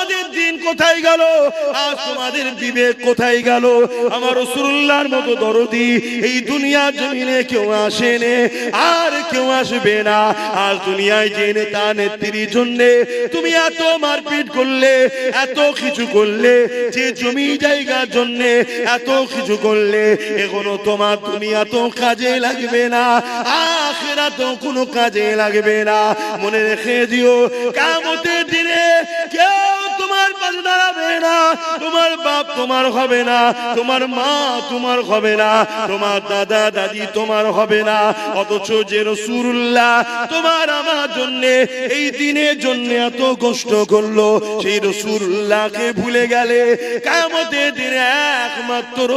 তোমাদের দিন কোথায় গেল? আজ তোমাদের বিবেক কোথায় গেল? আমার রাসূলুল্লাহর মতো দরদি এই দুনিয়া জমিনে কেউ আসেনি, আর কেউ আসবে না। আজ দুনিয়ায় যে নেতা নেত্রীর জন্য তুমি এত মারপিট করলে, এত কিছু করলে, যে জমি জায়গার জন্য এত কিছু করলে, এখনো তোমার দুনিয়া তো কাজে লাগবে না, আখিরাত তো কোনো কাজে লাগবে না। মনে রেখে দিও, কিয়ামতের দিনে কেউ তোমার পাশে দাঁড়াবে না। তোমার বাপ তোমার হবে না, তোমার মা তোমার হবে না, তোমার দাদা দাদি তোমার হবে না। অথচ যে রাসূলুল্লাহ তোমার আমার জন্য এই দিনের জন্য এত কষ্ট করলো, সেই রাসূলুল্লাহকে ভুলে গেলে কিয়ামতের দিনে একমাত্র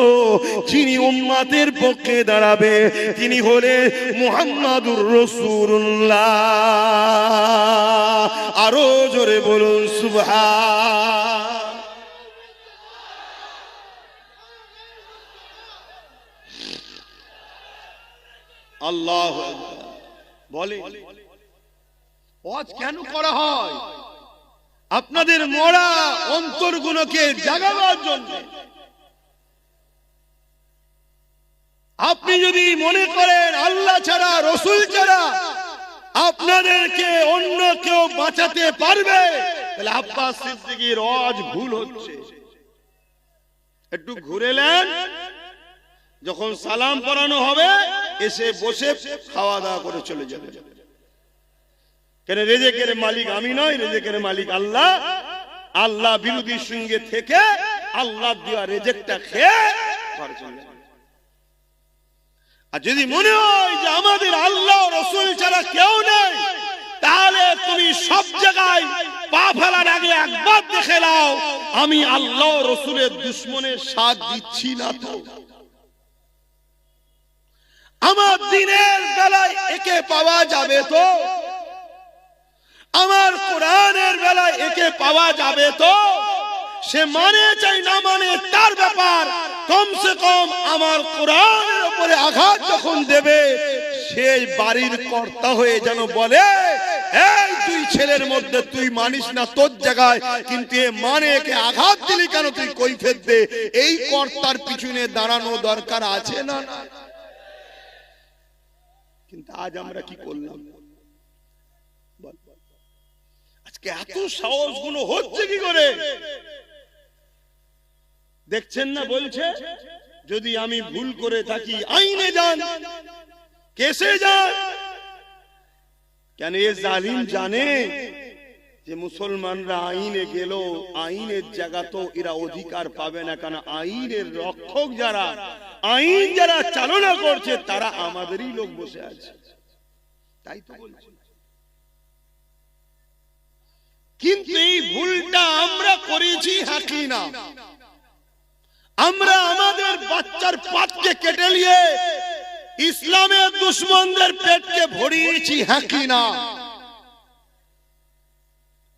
যিনি উম্মতের পক্ষে দাঁড়াবে তিনি হলেন মুহাম্মাদুর রাসূলুল্লাহ। আরো জোরে বলুন সুবহান। আল্লাহু আকবার। বলে ওয়াজ কেন করা হয়? আপনাদের মরা অন্তরগুলোকে জাগাবার জন্য। আপনি যদি মনে করেন আল্লাহ ছাড়া, রাসূল ছাড়া আপনাদেরকে অন্য কেউ বাঁচাতে পারবে, তাহলে আব্বাস সিদ্দিকীর ওয়াজ ভুল হচ্ছে। একটু ঘুরে নেন, যখন সালাম পড়ানো হবে এসে বসে খাওয়া দাওয়া করে চলে যাবে। কেন? রেজেকের মালিক আমি নয়, রেজেকের মালিক আল্লাহ। আল্লাহ বিরোধীর সঙ্গে থেকে আল্লাহ দেওয়া রেজেকটা খেয়ে ঘরে চলে যাবে। আর যদি মনে হয় যে আমাদের আল্লাহ রাসূল ছাড়া কেউ নেই, তাহলে তুমি সব জায়গায় পা ফেলার আগে একবার দেখে নাও আমি আল্লাহ রাসূলের দুশমনের সাথ দিচ্ছি না তো। আমার দিনের বেলায় একে পাওয়া যাবে তো, আমার কোরআনের বেলায় একে পাওয়া যাবে তো। সে মানে চাই না মানে তার ব্যাপার, কমসে কম আমার কোরআনের উপরে আঘাত যখন দেবে সেই বাড়ির কর্তা হয়ে যেন বলে, এই তুই ছেলের মধ্যে তুই মানিস না তোর জায়গায়, কিন্তু এ মানে একে আঘাত দিলি কেন, তুই কৈফিয়ত দে। এই কর্তার পিছনে দাঁড়ানো দরকার আছে না? কিন্তু আজ আমরা কি করলাম? আজকে এত সাহস গুলো হচ্ছে কি করে? দেখছেন না, বলছে যদি আমি ভুল করে থাকি আইনে যান, কেসে যান। কেন? এ জালিম জানে যে মুসলমানরা আইনে গেল, আইনের জায়গা তো এরা অধিকার পাবে না। কেন? আইনের রক্ষক যারা, আইন যারা চালনা করছে তারা আমাদেরই লোক বসে আছে। তাই তো বলছি। কিন্তু এই ভুলটা আমরা করেছি হাকি না। আমরা আমাদের বাচ্চার পাতকে কেটে নিয়ে ইসলামের দুশমনদের পেটকে ভরিয়েছি হাকি না।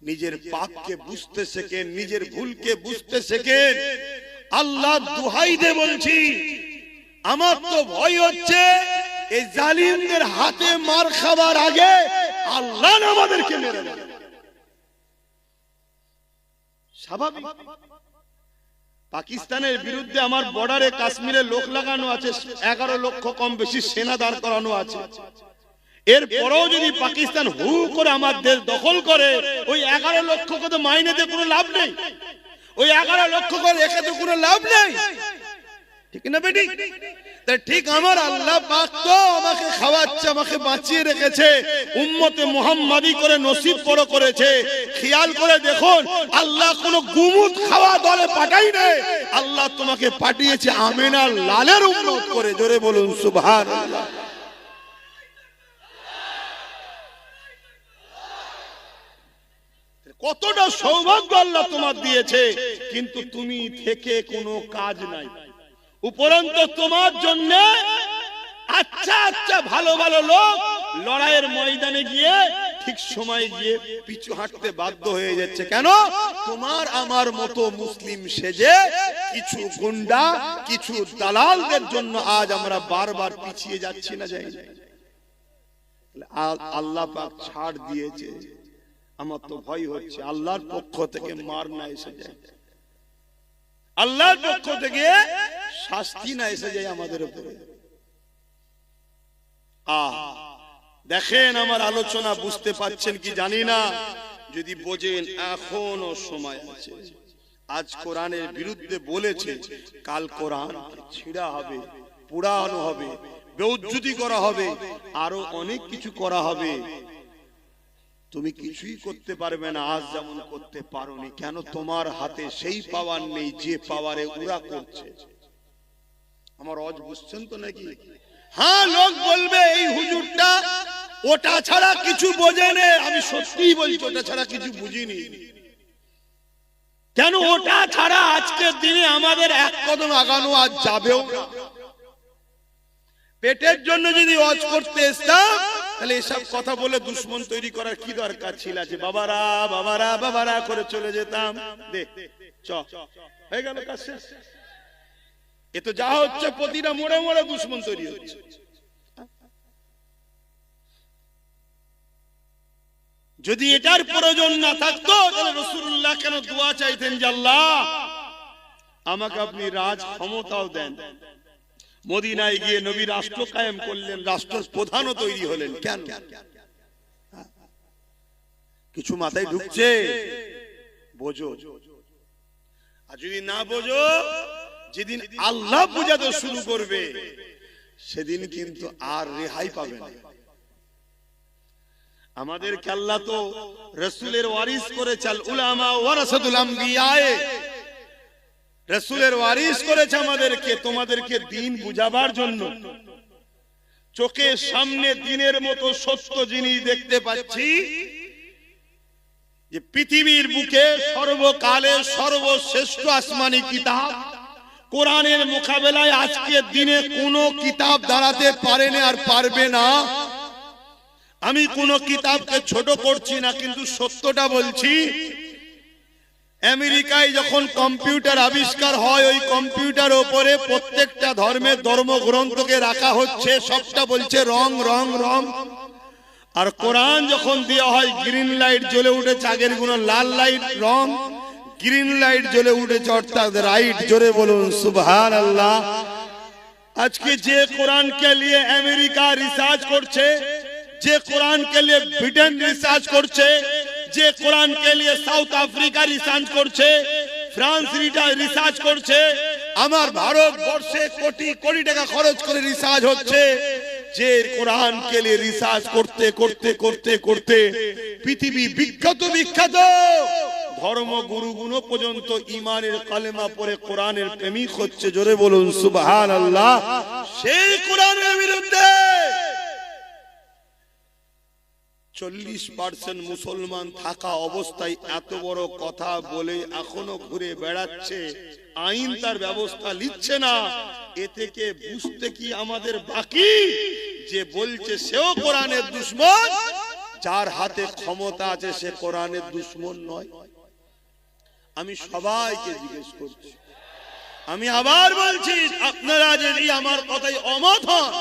নিজের পাপকে বুঝতে শেখেন, নিজের ভুলকে বুঝতে শেখেন। আল্লাহ দুহাই দে বলছি, আমার তো ভয় হচ্ছে এই জালিমদের হাতে মার খাবার আগে আল্লাহ আমাদেরকে মেরে দেবে। স্বাভাবিক। পাকিস্তানের বিরুদ্ধে আমার বর্ডারে কাশ্মীরে লোক লাগানো আছে, 11 লক্ষ কম বেশি সেনা দাঁড় করানো আছে। এরপরেও যদি পাকিস্তান হু করে আমার দেশ দখল করে, ওই 11 লক্ষকে তো মাইনেতে কোনো লাভ নেই, ওই 11 লক্ষ করে রেখে তো কোনো লাভ নেই। ঠিক না বেটি? ঠিক আমার আল্লাহ পাক তো আমাকে খাওয়াচ্ছে, আমাকে বাঁচিয়ে রেখেছে, উম্মতে মুহাম্মাদি করে নসিব বড় করেছে। খেয়াল করে দেখুন, আল্লাহ কোন গুমুত খাওয়া দলে পাঠাই নাই, আল্লাহ তোমাকে পাঠিয়েছে আমিনার লালের উম্মত করে। জোরে বলুন সুবহানাল্লাহ। কতটা সৌভাগ্য আল্লাহ তোমার দিয়েছে, কিন্তু তুমি থেকে কোনো কাজ নাই। উপরন্তু তোমার জন্য আচ্ছা আচ্ছা ভালো ভালো লোক লড়াইয়ের ময়দানে গিয়ে ঠিক সময় গিয়ে পিছু হাঁটতে বাধ্য হয়ে যাচ্ছে। কেন? তোমার আমার মতো মুসলিম সেজে কিছু গুন্ডা, কিছু দালালদের জন্য আজ আমরা বারবার পিছিয়ে যাচ্ছি না? যাই আল্লাহ পাক ছাড় দিয়েছে। আমার তো ভয় হচ্ছে আল্লাহর পক্ষ থেকে মার না এসে যায়, আল্লাহর পক্ষ থেকে শাস্তি না এসে যায় আমাদের উপরে। দেখেন আমার আলোচনা বুঝতে পাচ্ছেন কি জানি না, যদি বোঝেন এখনো সময় আছে। আজ কোরআনের বিরুদ্ধে বলেছে, কাল কোরআন ছিঁড়া হবে, পোড়ানো হবে, বেউজ্জতি করা হবে, আরো অনেক কিছু করা হবে। তুমি কিছুই করতে পারবে না, আজ যেমন করতে পারোনি। কেন? তোমার হাতে সেই পাওয়ার নেই যে পাওয়ারে ওরা করছে। আমার অজ বুঝছেন তো নাকি? হ্যাঁ, লোক বলবে এই হুজুরটা ওটা ছাড়া কিছু বোঝে না। আমি সত্যিই বলছি, ওটা ছাড়া কিছু বুঝিনি। কেন? ওটা ছাড়া আজকের দিনে আমাদের এক কদম আগানো আজ যাবেও না। পেটের জন্য যদি ওয়াজ করতে এসতাম, তাহলে এসব কথা বলে দুশ্মন তৈরি করার কি দরকার ছিল? যে বাবারা বাবারা বাবারা করে চলে যেতাম। দেখ চ হয়ে গেল কাজ শেষ। এ তো যা হচ্ছে, প্রতিটা মোড়ে মোড়ে দুশ্মন তৈরি হচ্ছে। যদি এটার প্রয়োজন না থাকতো, তাহলে রাসূলুল্লাহ কেন দোয়া চাইতেন যে আল্লাহ আমাকে আপনি রাজ ক্ষমতাও দেন? মদিনায় গিয়ে নবী রাষ্ট্র কায়েম করলেন, রাষ্ট্র প্রধানও তৈরি হলেন। কেন? কিছু মাথায় ঢুকছে? বোঝো। আর যদি না বোঝো, যেদিন আল্লাহ বুঝাতে শুরু করবে, সেদিন কিন্তু আর রেহাই পাবে না। আমাদের আল্লাহ তো রাসূলের ওয়ারিস করেছে, আল উলামা ওয়ারাসাতুল আমবিয়া, রাসূলের ওয়ারিস করেছে আমাদেরকে, তোমাদেরকে দ্বীন বুঝাবার জন্য। চোখের সামনে দ্বীনের মতো সত্য জিনিস দেখতে পাচ্ছি, যে পৃথিবীর বুকে সর্বকালের সর্বশ্রেষ্ঠ আসমানি কিতাব কোরআনের মোকাবেলায় আজকের দিনে কোনো কিতাব দাঁড়াতে পারে না আর পারবে না। আমি কোনো কিতাবকে ছোট করছি না, কিন্তু সত্যটা বলছি। আমেরিকায় যখন কম্পিউটার আবিষ্কার হয়, ওই কম্পিউটার উপরে প্রত্যেকটা ধর্মের ধর্মগ্রন্থকে রাখা হচ্ছে, সবটা বলছে রং রং রং। আর কোরআন যখন দেওয়া হয়, গ্রিন লাইট জ্বলে উঠেছে, আগের গুলো লাল লাইট রং, গ্রিন লাইট জ্বলে উঠেছে, অর্থাৎ রাইট। জোরে বলুন সুবহানাল্লাহ। আজকে যে কোরআনকে নিয়ে আমেরিকা রিসার্চ করছে, যে কোরআনকে নিয়ে ব্রিটেন রিসার্চ করছে, যে কোরআনকে নিয়ে সাউথ আফ্রিকা রিসার্চ করছে, ফ্রান্স রিসার্চ করছে, আমার ভারতবর্ষে কোটি কোটি টাকা খরচ করে রিসার্চ হচ্ছে। যে কোরআনকে নিয়ে রিসার্চ করতে করতে করতে করতে পৃথিবী বিখ্যাত ধর্মগুরুগুলো পর্যন্ত ইমানের কালেমা পড়ে কোরআনের প্রেমিক হচ্ছে। জোরে বলুন সুবহানাল্লাহ। সেই কোরআনের বিরুদ্ধে 40% মুসলমান থাকা অবস্থায় এত বড় কথা বলে এখনো ঘুরে বেড়াচ্ছে, আইন তার ব্যবস্থা নিচ্ছে না। এ থেকে বুঝতে কি আমাদের বাকি, যে বলছে সেও কোরআনের দুশমন, যার হাতে ক্ষমতা আছে সে কোরআনের দুশমন নয়? আমি সবাইকে জিজ্ঞেস করছি, আমি আবার বলছি, আপনারা যদি আমার কথায় অমত হন,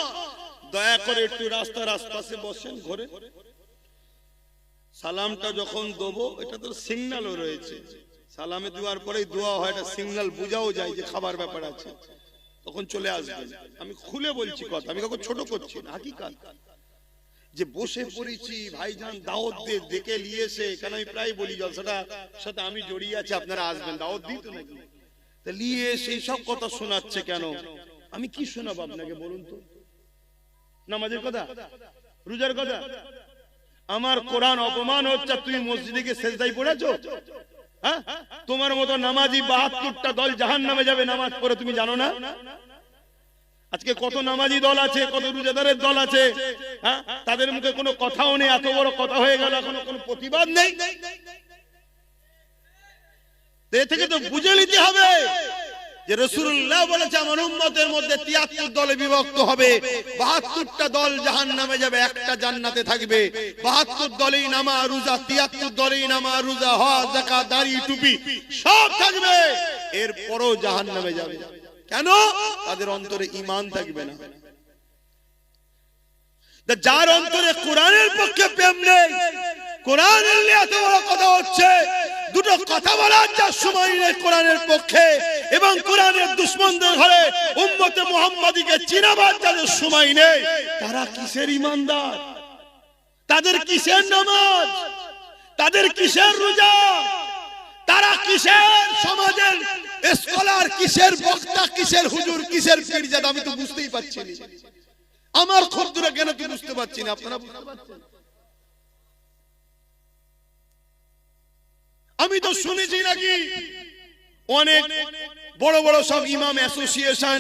দয়া করে একটু রাস্তার আশপাশে বসেন, ঘরে সালামটা যখন দেবো, এটা তো সিগন্যালও রয়েছে, সালামে দেওয়ার পরেই দোয়া হয়, এটা সিগন্যাল বোঝাও যায় যে খাবার ব্যাপার আছে, তখন চলে আসবেন। আমি খুলে বলছি কথা, আমি কাউকে ছোট করছি না, হাকিকাত। যে বসে পড়েছি ভাইজান দাওয়াত দিয়ে ডেকে নিয়েছে, কেন আমি প্রায় বলি জলসাটার সাথে আমি জড়িয়ে আছি, আপনারা আসবেন, দাওয়াত দিই তো নাকি, তা নিয়ে সেই সব কথা শোনাচ্ছে কেন? আমি কি শোনাবো আপনাকে বলুন তো? নামাজের কথা, রোজার কথা? আমার কোরআন অপমান হচ্ছে, তুমি মসজিদে গিয়ে সেজদায় পড়েছো? হ্যাঁ, তোমার মতো নামাজি 72টা দল জাহান্নামে যাবে নামাজ পড়ে, তুমি জানো না? আজকে কত নামাজি দল আছে, কত রোজাদারের দল আছে, হ্যাঁ, তাদের মুখে কোনো কথাও নেই, এত বড় কথা হয়ে গেল, এখনো কোনো প্রতিবাদ নেই। এ থেকে তো বুঝে নিতে হবে যে রাসূলুল্লাহ বলেছে আমার উম্মতের মধ্যে 73 দলে বিভক্ত হবে, 72টা দল জাহান্নামে যাবে, একটা জান্নাতে থাকবে। 72 দলেই নামাজ রোজা, 73 দলেই নামাজ রোজা, হজ যাকাত দাড়ি টুপি সব থাকবে, এরপরও জাহান্নামে যাবে। কেন? তাদের অন্তরে ঈমান থাকবে না। যার অন্তরে কোরআনের পক্ষে প্রেম নেই, কোরআনের নিয়ে এত বড় কথা হচ্ছে, দুটো কথা বলার যা সময় নেই কোরআনের পক্ষে, এবং কোরআনের দুশমনদের ঘরে উম্মতে মুহাম্মাদীকে চিনাবার যাদের সময় নেই, তারা কিসের ইমানদার? তাদের কিসের নামাজ? তাদের কিসের রোজা? তারা কিসের সমাজের স্কলার, কিসের বক্তা, কিসের হুজুর, কিসের পীরজাদা? আমি তো বুঝতেই পারছি না। আমার ক্ষুদ্র জ্ঞানে তো বুঝতে পারছি না, আপনারা বুঝতে পারছেন? আমি তো শুনেছি নাকি অনেক বড় বড় সব ইমাম অ্যাসোসিয়েশন,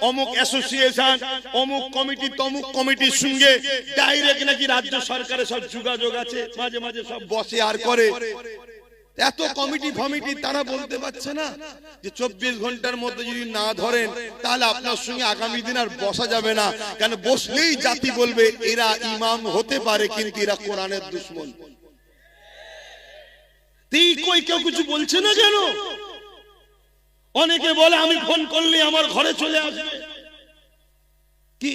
অমুক অ্যাসোসিয়েশন, অমুক কমিটি, তমুক কমিটির সঙ্গে ডাইরেক্ট নাকি রাজ্য সরকারের সব যোগাযোগ আছে, মাঝে মাঝে সব বসে আর করে। এত কমিটি ফমিটি তারা বলতে পারছে না যে 24 ঘন্টার মধ্যে যদি না ধরেন তাহলে আপনার সঙ্গে আগামী দিন আর বসা যাবে না, কেন বসলেই জাতি বলবে এরা ইমাম হতে পারে কিন্তু এরা কোরআনের দুশমন। কেউ কিছু বলছে না কেন? অনেকে বলে আমি ফোন করলে আমার ঘরে চলে আসবে। কি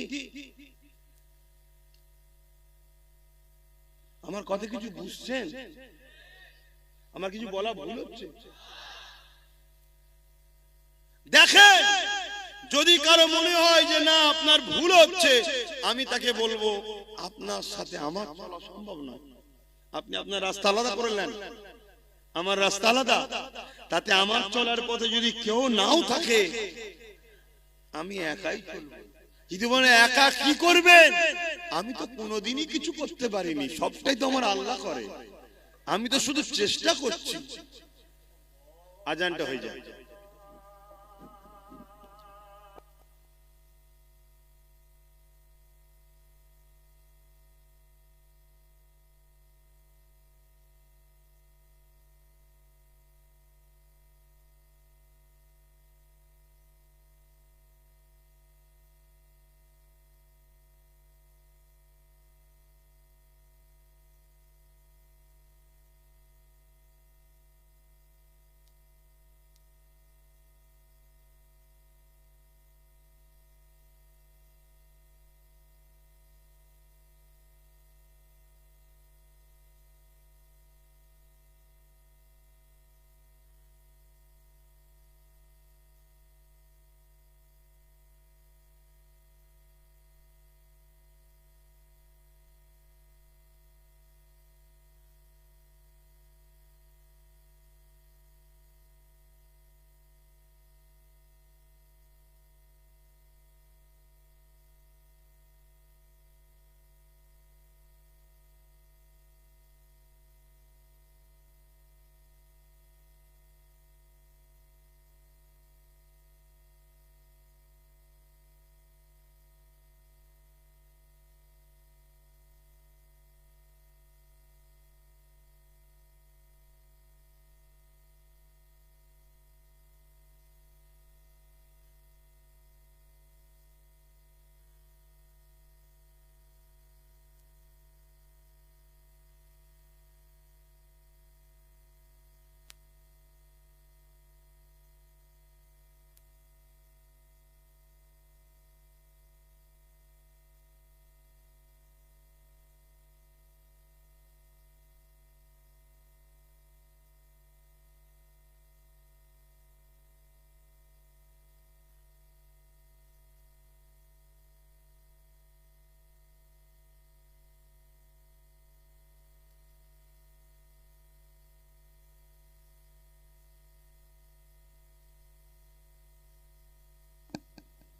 আমার কথা কিছু বুঝছেন? আমার কিছু বলা ভুল হচ্ছে? দেখেন, যদি কারো মনে হয় যে না আপনার ভুল হচ্ছে, আমি তাকে বলবো আপনার সাথে আমার চলা সম্ভব নয়। আপনি আপনার রাস্তা আলাদা করে নেন, আমার রাস্তা আলাদা, তাতে আমার চলার পথে যদি কেউ নাও থাকে আমি একাই চলবো। যদি বলে একা কি করবেন, আমি তো কোনোদিনই কিছু করতে পারিনি, সবটাই তো আমার আল্লাহ করে, আমি তো শুধু চেষ্টা করছি। আজানটা হয়ে যায়।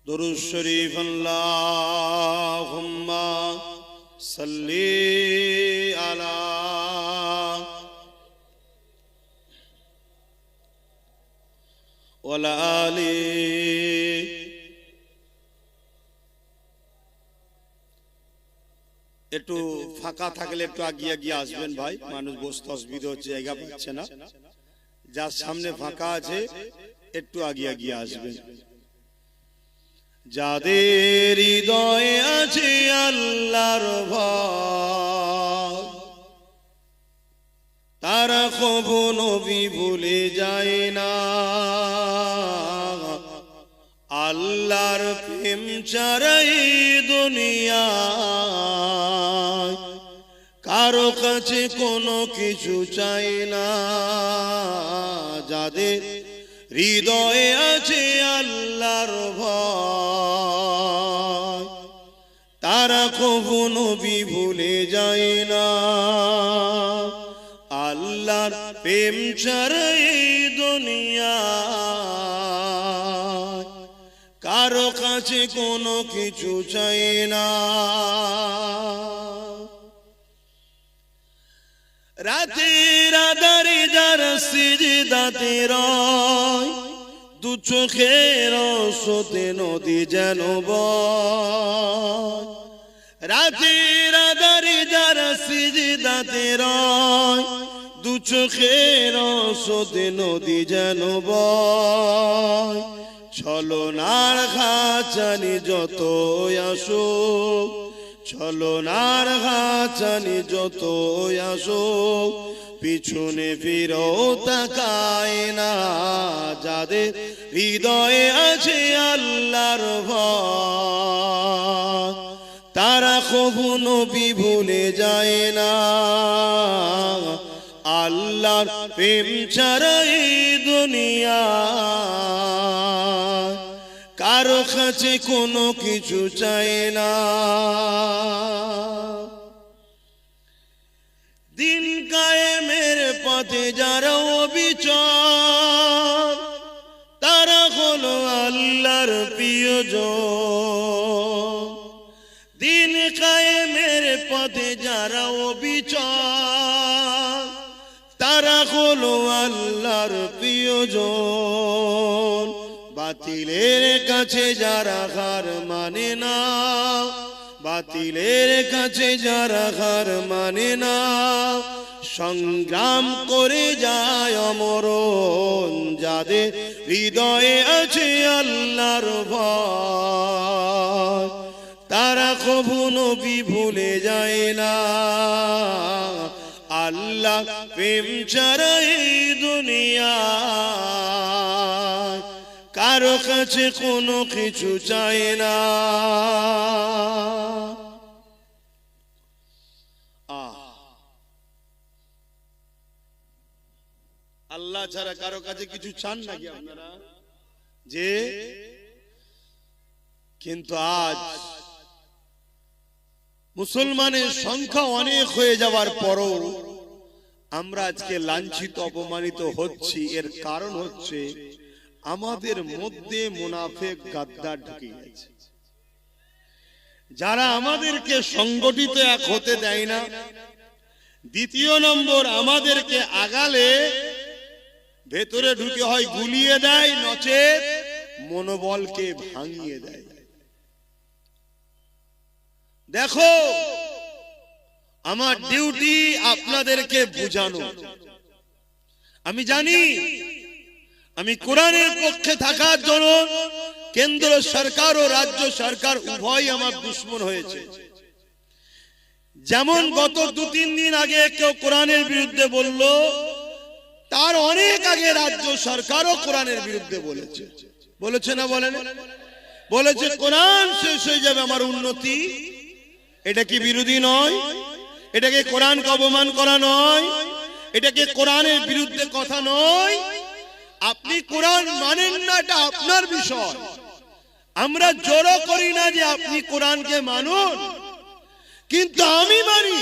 दुरूद शरीफ अल्लाहुम्मा सल्ली अला वाला आली। একটু ফাঁকা থাকলে একটু আগিয়ে আগিয়ে আসবেন ভাই, মানুষ বসতে অসুবিধা হচ্ছে, জায়গা পাচ্ছে না। যার সামনে ফাঁকা আছে একটু আগিয়ে আগিয়ে আসবেন। যাদের হৃদয়ে আছে আল্লাহর ভয়, তারা কখনো নবী ভুলে যায় না। আল্লাহর প্রেম ছাড়াই দুনিয়ায় কারো কাছে কোনো কিছু চাই না, যাদের হৃদয়ে আছে আল্লাহর ভয়, তারা কখনো ভুলে যায় না। আল্লাহর প্রেম ছাড়া এই দুনিয়া কারো কাছে কোনো কিছু চাই না। রাতের আধারে যারা সিজদাতে রয়, দু চোখের স্রোতে নদী যেন বয়। রাতের আধারে যারা সিজদাতে রয়, দু চোখের স্রোতে নদী যেন বয়। ছলনার খাঁচানি যত আসুক, ছলনার খাঁচানি যত আসুক, পিছনে ফিরো তাকায় না। যাদের হৃদয়ে আছে আল্লাহর ভয়, তারা কখনো ভুলে যায় না। আল্লাহর প্রেম ছাড়া এই দুনিয়া কারো কাছে কোনো কিছু চাই না। দিন কায়েমের পথে যারা অবিচল, তারা হলো আল্লাহর প্রিয়জন। দিন কায়েমের পথে যারা অবিচল, তারা হলো আল্লাহর প্রিয়জন। বাতিলের কাছে যারা হার মানে না, বাতিলের কাছে যারা হার মানে না, সংগ্রাম করে যায় অমরণ। যাদের হৃদয়ে আছে আল্লাহর ভয়, তারা কখনো ভুলে যায় না। আল্লাহ প্রেম ছাড়া এই দুনিয়া কারো কাছে কোনো কিছু চাই না। আল্লাহ ছাড়া কারো কাছে কিছু চান নাকি আপনারা? যে কিন্তু আজ মুসলমানের সংখ্যা অনেক হয়ে যাওয়ার পরও আমরা আজকে লাঞ্ছিত অপমানিত হচ্ছি। এর কারণ হচ্ছে আমাদের মধ্যে মুনাফিক গাদ্দার ঢুকে গেছে, যারা আমাদেরকে সংগঠিত এক হতে দেয় না। দ্বিতীয় নম্বর, আমাদেরকে আগালে ভেতরে ঢুকে হয় গুলিয়ে দেয়, নচেত মনোবলকে ভাঙিয়ে দেয়। দেখো, আমার ডিউটি আপনাদেরকে বোঝানো। আমি জানি আমি কোরআনের পক্ষে থাকার জন্য কেন্দ্র সরকার ও রাজ্য সরকার উভয় আমার দুশমন হয়েছে। যেমন গত 2-3 দিন আগে কেউ কোরআনের বিরুদ্ধে বলল, তার অনেক আগে রাজ্য সরকারও কোরআনের বিরুদ্ধে বলেছে। বলেছে না বলেন? বলেছে কোরআন শেষ হয়ে যাবে আমার উন্নতি। এটা কি বিরোধী নয়? এটাকে কোরআনকে অপমান করা নয়? এটাকে কোরআনের বিরুদ্ধে কথা নয়? আপনি কোরআন মানেন না, এটা আপনার বিষয়। আমরা জোরও করি না যে আপনি কোরআনকে মানুন, কিন্তু আমি মানি।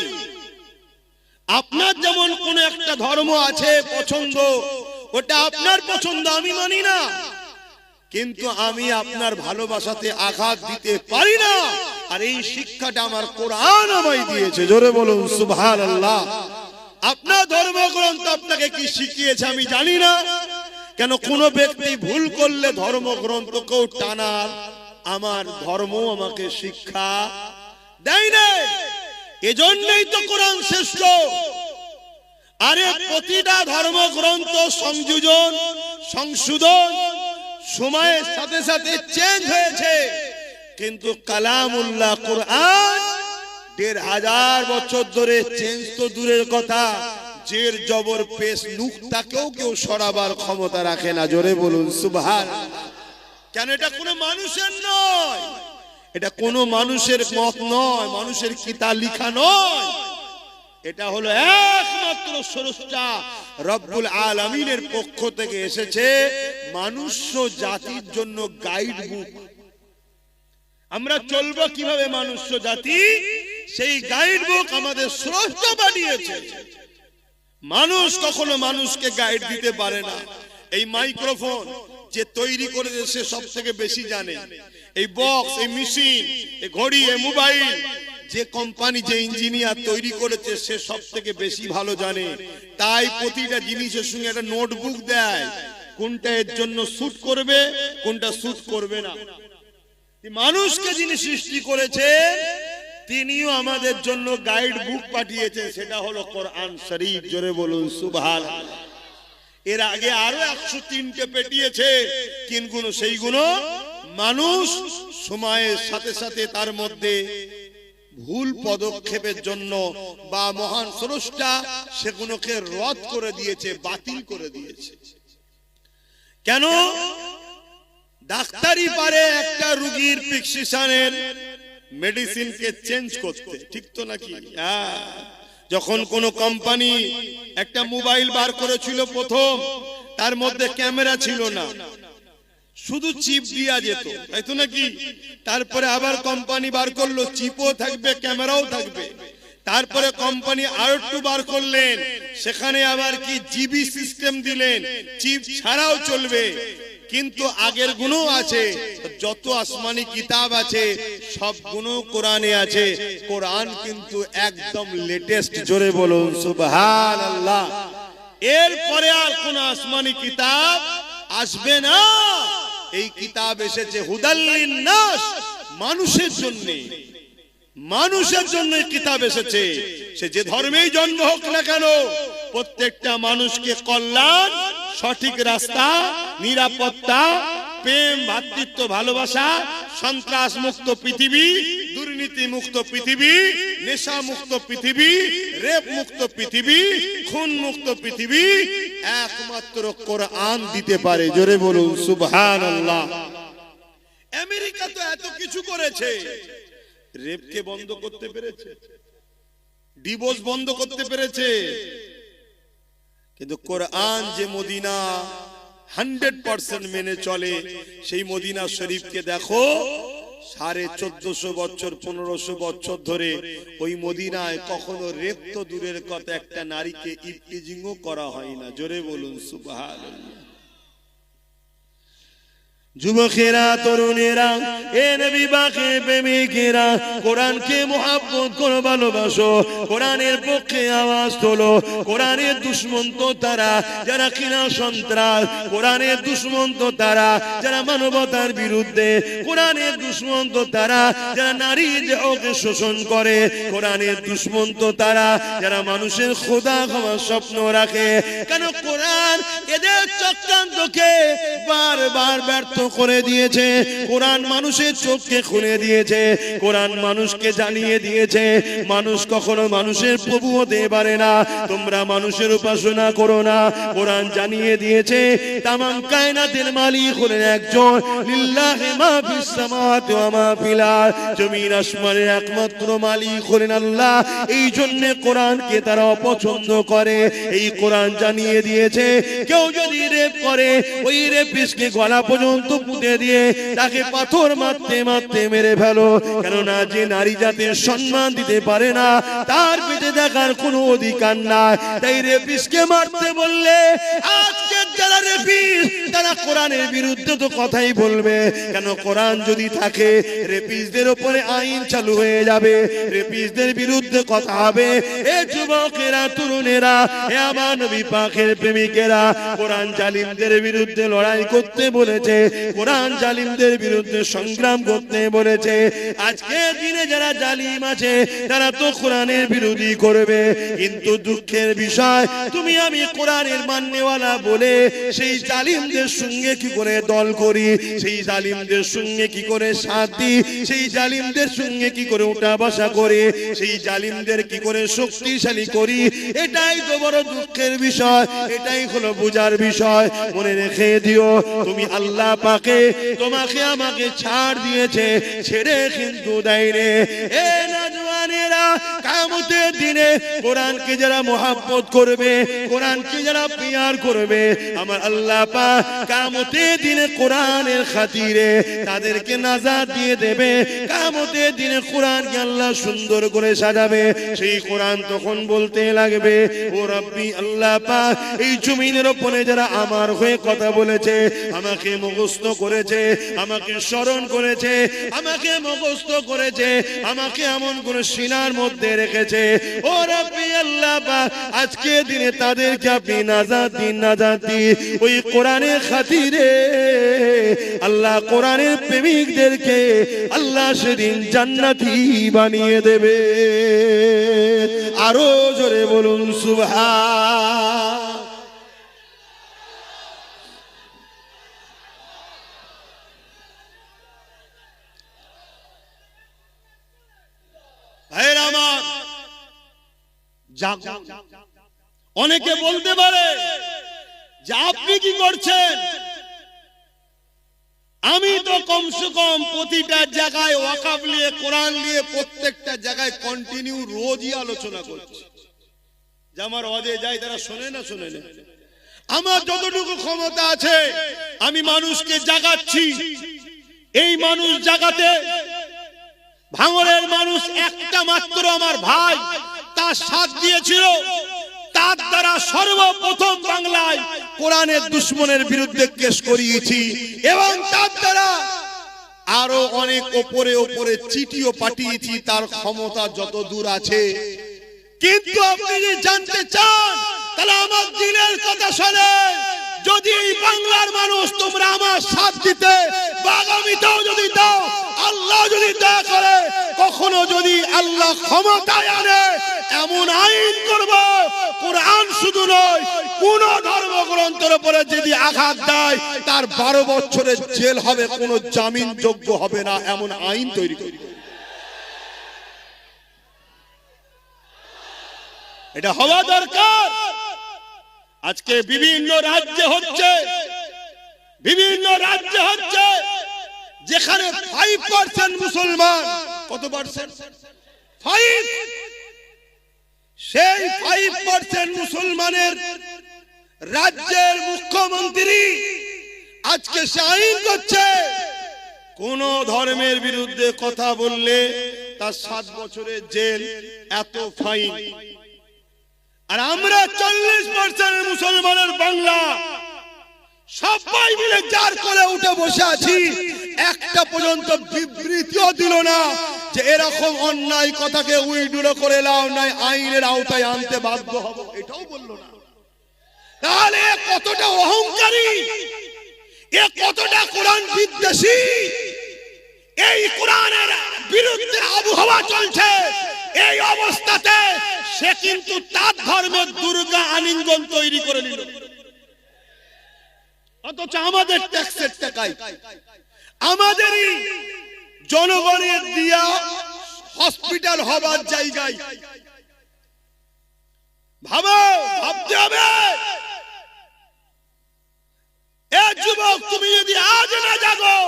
আপনার যেমন কোন একটা ধর্ম আছে পছন্দ, ওটা আপনার পছন্দ, আমি মানি না। কিন্তু আমি আপনার ভালোবাসাতে আঘাত দিতে পারি না, আর এই শিক্ষাটা আমার কোরআন আমায় দিয়েছে। জোরে বলুন সুবহানাল্লাহ। আপনার ধর্মগ্রন্থ আপনাকে কি শিখিয়েছে আমি জানি না। কেন কোন ব্যক্তি ভুল করলে ধর্মগ্রন্থকেও টানার আমার ধর্ম আমাকে শিক্ষা দেয় না। এজন্যই তো কোরআন শ্রেষ্ঠ। আরে প্রতিটা ধর্মগ্রন্থ সংযোজন সংশোধন সময়ের সাথে সাথে চেঞ্জ হয়েছে, কিন্তু কালামুল্লাহ কোরআন ১৫০০ বছর ধরে চেঞ্জ তো দূরের কথা, জের জবর পেশ নুকতাকেও কেউ সরাবার ক্ষমতা রাখে না। জোরে বলুন সুবহানাল্লাহ। কেন? এটা কোনো মানুষের নয়, এটা কোনো মানুষের মত নয়, মানুষের কিতাব লেখা নয়। এটা হলো একমাত্র স্রষ্টা রব্বুল আলামিনের পক্ষ থেকে এসেছে মানুষ জাতির জন্য গাইড বুক। আমরা চলবো কিভাবে মানুষ জাতি, সেই গাইড বুক আমাদের স্রষ্টা বানিয়েছে। মানুষ কখনো মানুষকে গাইড দিতে পারে না। এই মাইক্রোফোন যে তৈরি করেছে সে সব থেকে বেশি জানে। এই বক্স, এই মেশিন, এই ঘড়ি, এই মোবাইল, যে কোম্পানি, যে ইঞ্জিনিয়ার তৈরি করেছে সে সব থেকে বেশি ভালো জানে। তাই প্রতিটা জিনিসের সঙ্গে একটা নোটবুক দেয়, কোনটা এর জন্য স্যুট করবে, কোনটা স্যুট করবে না। মানুষকে যিনি সৃষ্টি করেছে তিনিও আমাদের জন্য গাইড বুক পাঠিয়েছেন, সেটা হলো কোরআন শরীফ। জোরে বলুন সুবহানাল্লাহ। এর আগে আরো 103টে পেটিয়েছে, কিন্তু সেইগুলো মানুষ সময়ের সাথে সাথে তার মধ্যে ভুল পদক্ষেপের জন্য বা মহান স্রষ্টা সেগুলোকে রদ করে দিয়েছে, বাতিল করে দিয়েছে। কেন? ডাক্তারই পারে একটা রোগীর প্রেসক্রিপশনের মেডিসিনকে চেঞ্জ করতে, ঠিক তো নাকি? হ্যাঁ। যখন কোন কোম্পানি একটা মোবাইল বার করেছিল প্রথম, তার মধ্যে ক্যামেরা ছিল না, শুধু চিপ দিয়া যেত, তাই তো নাকি? তারপরে আবার কোম্পানি বার করলো চিপও থাকবে, ক্যামেরাও থাকবে। তারপরে কোম্পানি আরো একটু বার করলেন, সেখানে আবার কি জিবি সিস্টেম দিলেন, চিপ ছাড়াও চলবে। কিন্তু আগের গুণও আছে, যত আসমানি কিতাব আছে সব গুণ কোরআনে আছে। কোরআন কিন্তু একদম লেটেস্ট। জোরে বলুন সুবহানাল্লাহ। এরপরে আর কোন আসমানি কিতাব আসবে না। এই কিতাব এসেছে হুদাল লিন্নাস, মানুষের জন্য। মানুষের জন্য এই কিতাব এসেছে। সে যে ধর্মেই জন্ম হোক না কেন, প্রত্যেকটা মানুষকে কল্যাণ, সঠিক রাস্তা, নিরাপত্তা, প্রেম, ভ্রাতৃত্ব, ভালোবাসা, সন্ত্রাস মুক্ত পৃথিবী, দুর্নীতি মুক্ত পৃথিবী, নেশা মুক্ত পৃথিবী, রেপ মুক্ত পৃথিবী, খুন মুক্ত পৃথিবী একমাত্র কোরআন দিতে পারে। জোরে বলুন সুবহানাল্লাহ। আমেরিকা তো এত কিছু করেছে, রেপকে বন্ধ করতে পেরেছে, ডিভোর্স বন্ধ করতে পেরেছে, কিন্তু কোরআন যে মদিনা 100% মেনে চলে, সেই মদিনা শরীফকে দেখো 1450 বছর 1500 বছর ধরে ওই মদিনায় কখনো রেপ তো দূরের কথা, একটা নারীকে ইফটিজিংও করা হয় না। জোরে বলুন সুবহানাল্লাহ। যুবকেরা, তরুণেরা, এ নবী পাকের প্রেমিকেরা, কোরআনকে মুহাব্বত করে ভালোবাসো, কোরআনের পক্ষে আওয়াজ তোলো। কোরআনের দুশমন তো তারা যারা কিনা সন্ত্রাস, কোরআনের দুশমন তো তারা যারা মানবতার বিরুদ্ধে, কোরআনের দুশমন তো তারা যারা নারী দেহকে শোষণ করে, কোরআনের দুশমন তো তারা যারা মানুষের খোদা হওয়ার স্বপ্ন রাখে। কেন? কোরআন এদের চক্রান্তকে বারবার ব্যর্থ করে দিয়েছে। কোরআন মানুষের চোখকে খুলে দিয়েছে, কোরআন মানুষকে জানিয়ে দিয়েছে মানুষ কখনো মানুষের প্রভু হতে পারে না। তোমরা মানুষের উপাসনা করো না। কোরআন জানিয়ে দিয়েছে তামাম কায়নাতের মালিক হলেন একজন, লিল্লাহি মা ফিস সামাওয়াতি ওয়া মা ফিল আরদ, জমিন আসমানের একমাত্র মালিক হলেন আল্লাহ। এই জন্য কোরআনকে তারা অপছন্দ করে। এই কোরআন জানিয়ে দিয়েছে কেউ যদি রেপ করে, ওই রেপিস্টকে গলা পর্যন্ত পুঁতে দিয়ে তাকে পাথর মারতে মারতে মেরে ফেলো। কেননা যে নারী জাতির সম্মান দিতে পারে না, তার বেঁচে দেখার কোনো অধিকার নাই। তাই রেপিস্টকে মারতে বললে আজকে যারা রেপিস্ট তারা কোরআনের বিরুদ্ধে তো কথাই বলবে। কেন? কোরআন যদি থাকে রেপিস্টদের উপরে আইন চালু হয়ে যাবে, রেপিস্টদের বিরুদ্ধে কথা হবে। এ যুবকেরা, তরুণেরা, এ আমার নবী পাকের প্রেমিকেরা, কোরআন জালিমদের বিরুদ্ধে লড়াই করতে বলেছে, কোরআন জালিমদের বিরুদ্ধে সংগ্রাম করতে বলেছে। আজকে দিনে যারা জালিম আছে তারা তো কোরআনের বিরোধী করবে, কিন্তু দুঃখের বিষয় তুমি আমি কোরআনের মাননেওয়ালা বলে সেই জালিমদের সঙ্গে কি করে দল করি, সেই জালিমদের সঙ্গে কি করে সাথ দিই, সেই জালিমদের সঙ্গে কি করে উঠা বসা করে, সেই জালিমদের কি করে শক্তিশালী করি। এটাই তো বড় দুঃখের বিষয়, এটাই হলো বোঝার বিষয়। মনে রেখে দিও, তুমি আল্লাহ পাকে তোমাকে আমাকে ছাড় দিয়েছে, ছেড়ে কিন্তু দেয় রে। এ নওজওয়ানেরা, আল্লাহ কিয়ামতের দিনে কোরআনকে যারা মুহাব্বত করবে, কোরআনকে যারা প্যার করবে, আমার আল্লাহ পাক কিয়ামতের দিনে কোরআনের খাতিরে তাদেরকে নাজাত দিয়ে দেবে। কিয়ামতের দিনে কোরআনকে আল্লাহ সুন্দর করে সাজাবে। সেই কোরআন তখন বলতে লাগবে, ও রব্বি আল্লাহ পাক, এই জমিনের উপরে যারা আমার হয়ে কথা বলেছে, আমাকে মুখস্থ করেছে, আমাকে স্মরণ করেছে, আমাকে মুখস্থ করেছে, আমাকে এমন করে সিনার মধ্যে রেখেছে, ও রব্বি আল্লাহ পাক, আজকে দিনে তাদেরকে আপনি নাজাত দিন, নাজাত দিন। ওই কোরআনের খাতিরে আল্লাহ কোরআনের প্রেমিকদেরকে আল্লাহ সেদিন জান্নাতি বানিয়ে দেবে। আরো জোরে বলুন সুবহান। অনেকে বলতে পারে যে আপনি কি করছেন? আমি তো কমসে কম প্রতিটা জায়গায় ওয়াকাফ নিয়ে, কোরআন নিয়ে প্রত্যেকটা জায়গায় কন্টিনিউ রোজই আলোচনা করছি। যে আমার অদে যায় তারা শোনে না, শোনে না। আমার যতটুকু ক্ষমতা আছে আমি মানুষকে জাগাচ্ছি। এই মানুষ জাগাতে ভাঙড়ের মানুষ একটা মাত্র আমার ভাই তার সাথ দিয়েছিল। তার দ্বারা সর্বপ্রথম বাংলায় কোরআনের দুশমনের বিরুদ্ধে কেস করিয়েছি এবং তার দ্বারা আরো অনেক ওপরে ওপরে চিঠিও পাঠিয়েছি। তার ক্ষমতা যত দূর আছে। কিন্তু আপনি যদি জানতে চান তাহলে আমার দিনের কথা শোনেন। যদি এই বাংলার মানুষ তোমরা আমার সাথ দিতে বা আগামীতেও যদি দাও, আল্লাহ যদি দয়া করে, কখনো যদি আল্লাহ ক্ষমতায় আনে, এমন আইন করব, কোরআন শুধু নয় কোন ধর্মগ্রন্থের উপরে যদি আঘাত দেয় তার 12 বছরের জেল হবে, কোনো জামিন যোগ্য হবে না, এমন আইন তৈরি করব। এটা হওয়া দরকার। আজকে বিভিন্ন রাজ্যে হচ্ছে, বিভিন্ন রাজ্যে হচ্ছে যেখানে 5% মুসলমান। কত পার্সেন্ট? 5। সেই 5% মুসলমানের রাজ্যের মুখ্যমন্ত্রী আজকে সে আইন করছে, কোন ধর্মের বিরুদ্ধে কথা বললে তার 7 বছরের জেল, এত ফাইন। আর আমরা 40% মুসলমানের বাংলা সবাই মিলে যার করে উঠে বসে আছি, একটা পর্যন্ত বিবৃতিও দিল না যে এরকম অন্যায় কথাকে উইড্রো করে লাও নাই, আইনের আওতায় আনতে বাধ্য হব, এটাও বলল না। তাহলে কতটা অহংকারী, এ কতটা কোরআন বিদ্বেষী। এই কোরআনের বিরুদ্ধে আবহাওয়া চলছে, এই অবস্থাতে সে কিন্তু তার ধর্মের দুর্গা আলিঙ্গন তৈরি করে নিল। অথচ আমাদের ট্যাক্সের টাকায়, আমাদেরই জনগণের দিয়া হসপিটাল হবার জায়গায় ভাবো, ভাবতে হবে। এ যুবক, তুমি যদি আজ না জাগো,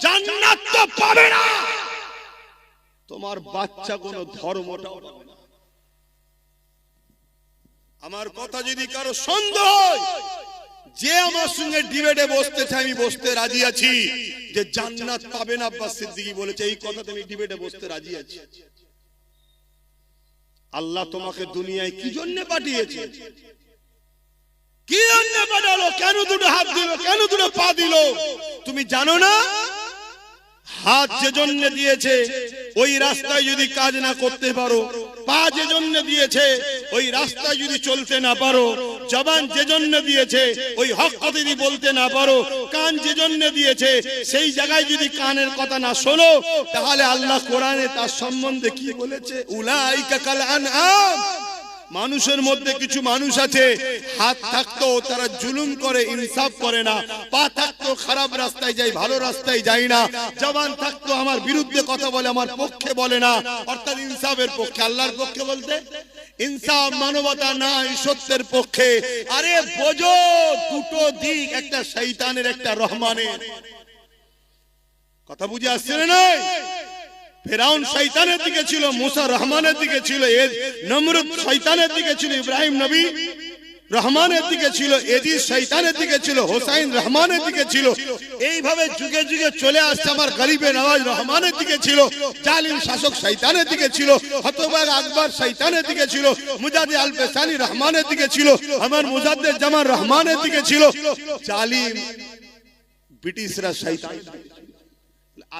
জান্নাত তো পাবে না, তোমার বাচ্চা কোনো ধর্মটাও পাবে না। আমার কথা যদি কারো সন্দেহ হয়, যে আমার সঙ্গে ডিবেটে বসতে চাই, আমি বসতে রাজি আছি। যে জান্নাত পাবে না আব্বাস সিদ্দিকী বলেছে, এই কথা তুমি ডিবেটে বসতে রাজি আছি। আল্লাহ তোমাকে দুনিয়ায় কি জন্য পাঠিয়েছে? কি জন্য পাঠালো? কেন দুটো হাত দিল? কেন দুটো পা দিল? তুমি জানো না? হাত যে জন্য দিয়েছে ওই রাস্তায় যদি কাজ না করতে পারো, পা যে জন্য দিয়েছে ওই রাস্তায় যদি চলতে না পারো, জবান যে জন্য দিয়েছে ওই হক কথা যদি বলতে না পারো, কান যে জন্য দিয়েছে সেই জায়গায় যদি কানের কথা না শোনো, তাহলে আল্লাহ কোরআনে তার সম্বন্ধে কি বলেছে? উলাইকা কাল আনআম। মানুষের মধ্যে কিছু মানুষ আছে, হাত থাকতো তারা জুলুম করে, ইনসাফ করে না, পা থাকতো খারাপ রাস্তায় যায়, ভালো রাস্তায় যায় না, জবান থাকতো আমার বিরুদ্ধে কথা বলে, আমার পক্ষে বলে না, অর্থাৎ ইনসাফের পক্ষে। আল্লাহর পক্ষে বলতে ইনসাফ, মানবতা নাই, সত্যের পক্ষে। আরে বোঝো, দুটো দিক, একটা শয়তানের, একটা রহমানের। কথা বুঝে আসছে না? ফেরাউন শয়তানের দিকে ছিল, মুসা রহমানের দিকে ছিল, নমরুদ শয়তানের দিকে ছিল, ইব্রাহিম নবী রহমানের দিকে ছিল, এজিজ শয়তানের দিকে ছিল, হোসাইন রহমানের দিকে ছিল। এইভাবে যুগে যুগে চলে আসছে। আমার গরিবে নওয়াজ রহমানের দিকে ছিল, জালিম শাসক শয়তানের দিকে ছিল, হতবাগ আকবর শয়তানের দিকে ছিল, মুজাদ্দিদ আল বেসানি রহমানের দিকে ছিল, আমার মুজাদ্দিদ জামান রহমানের দিকে ছিল, জালিম ব্রিটিশরা শয়তান।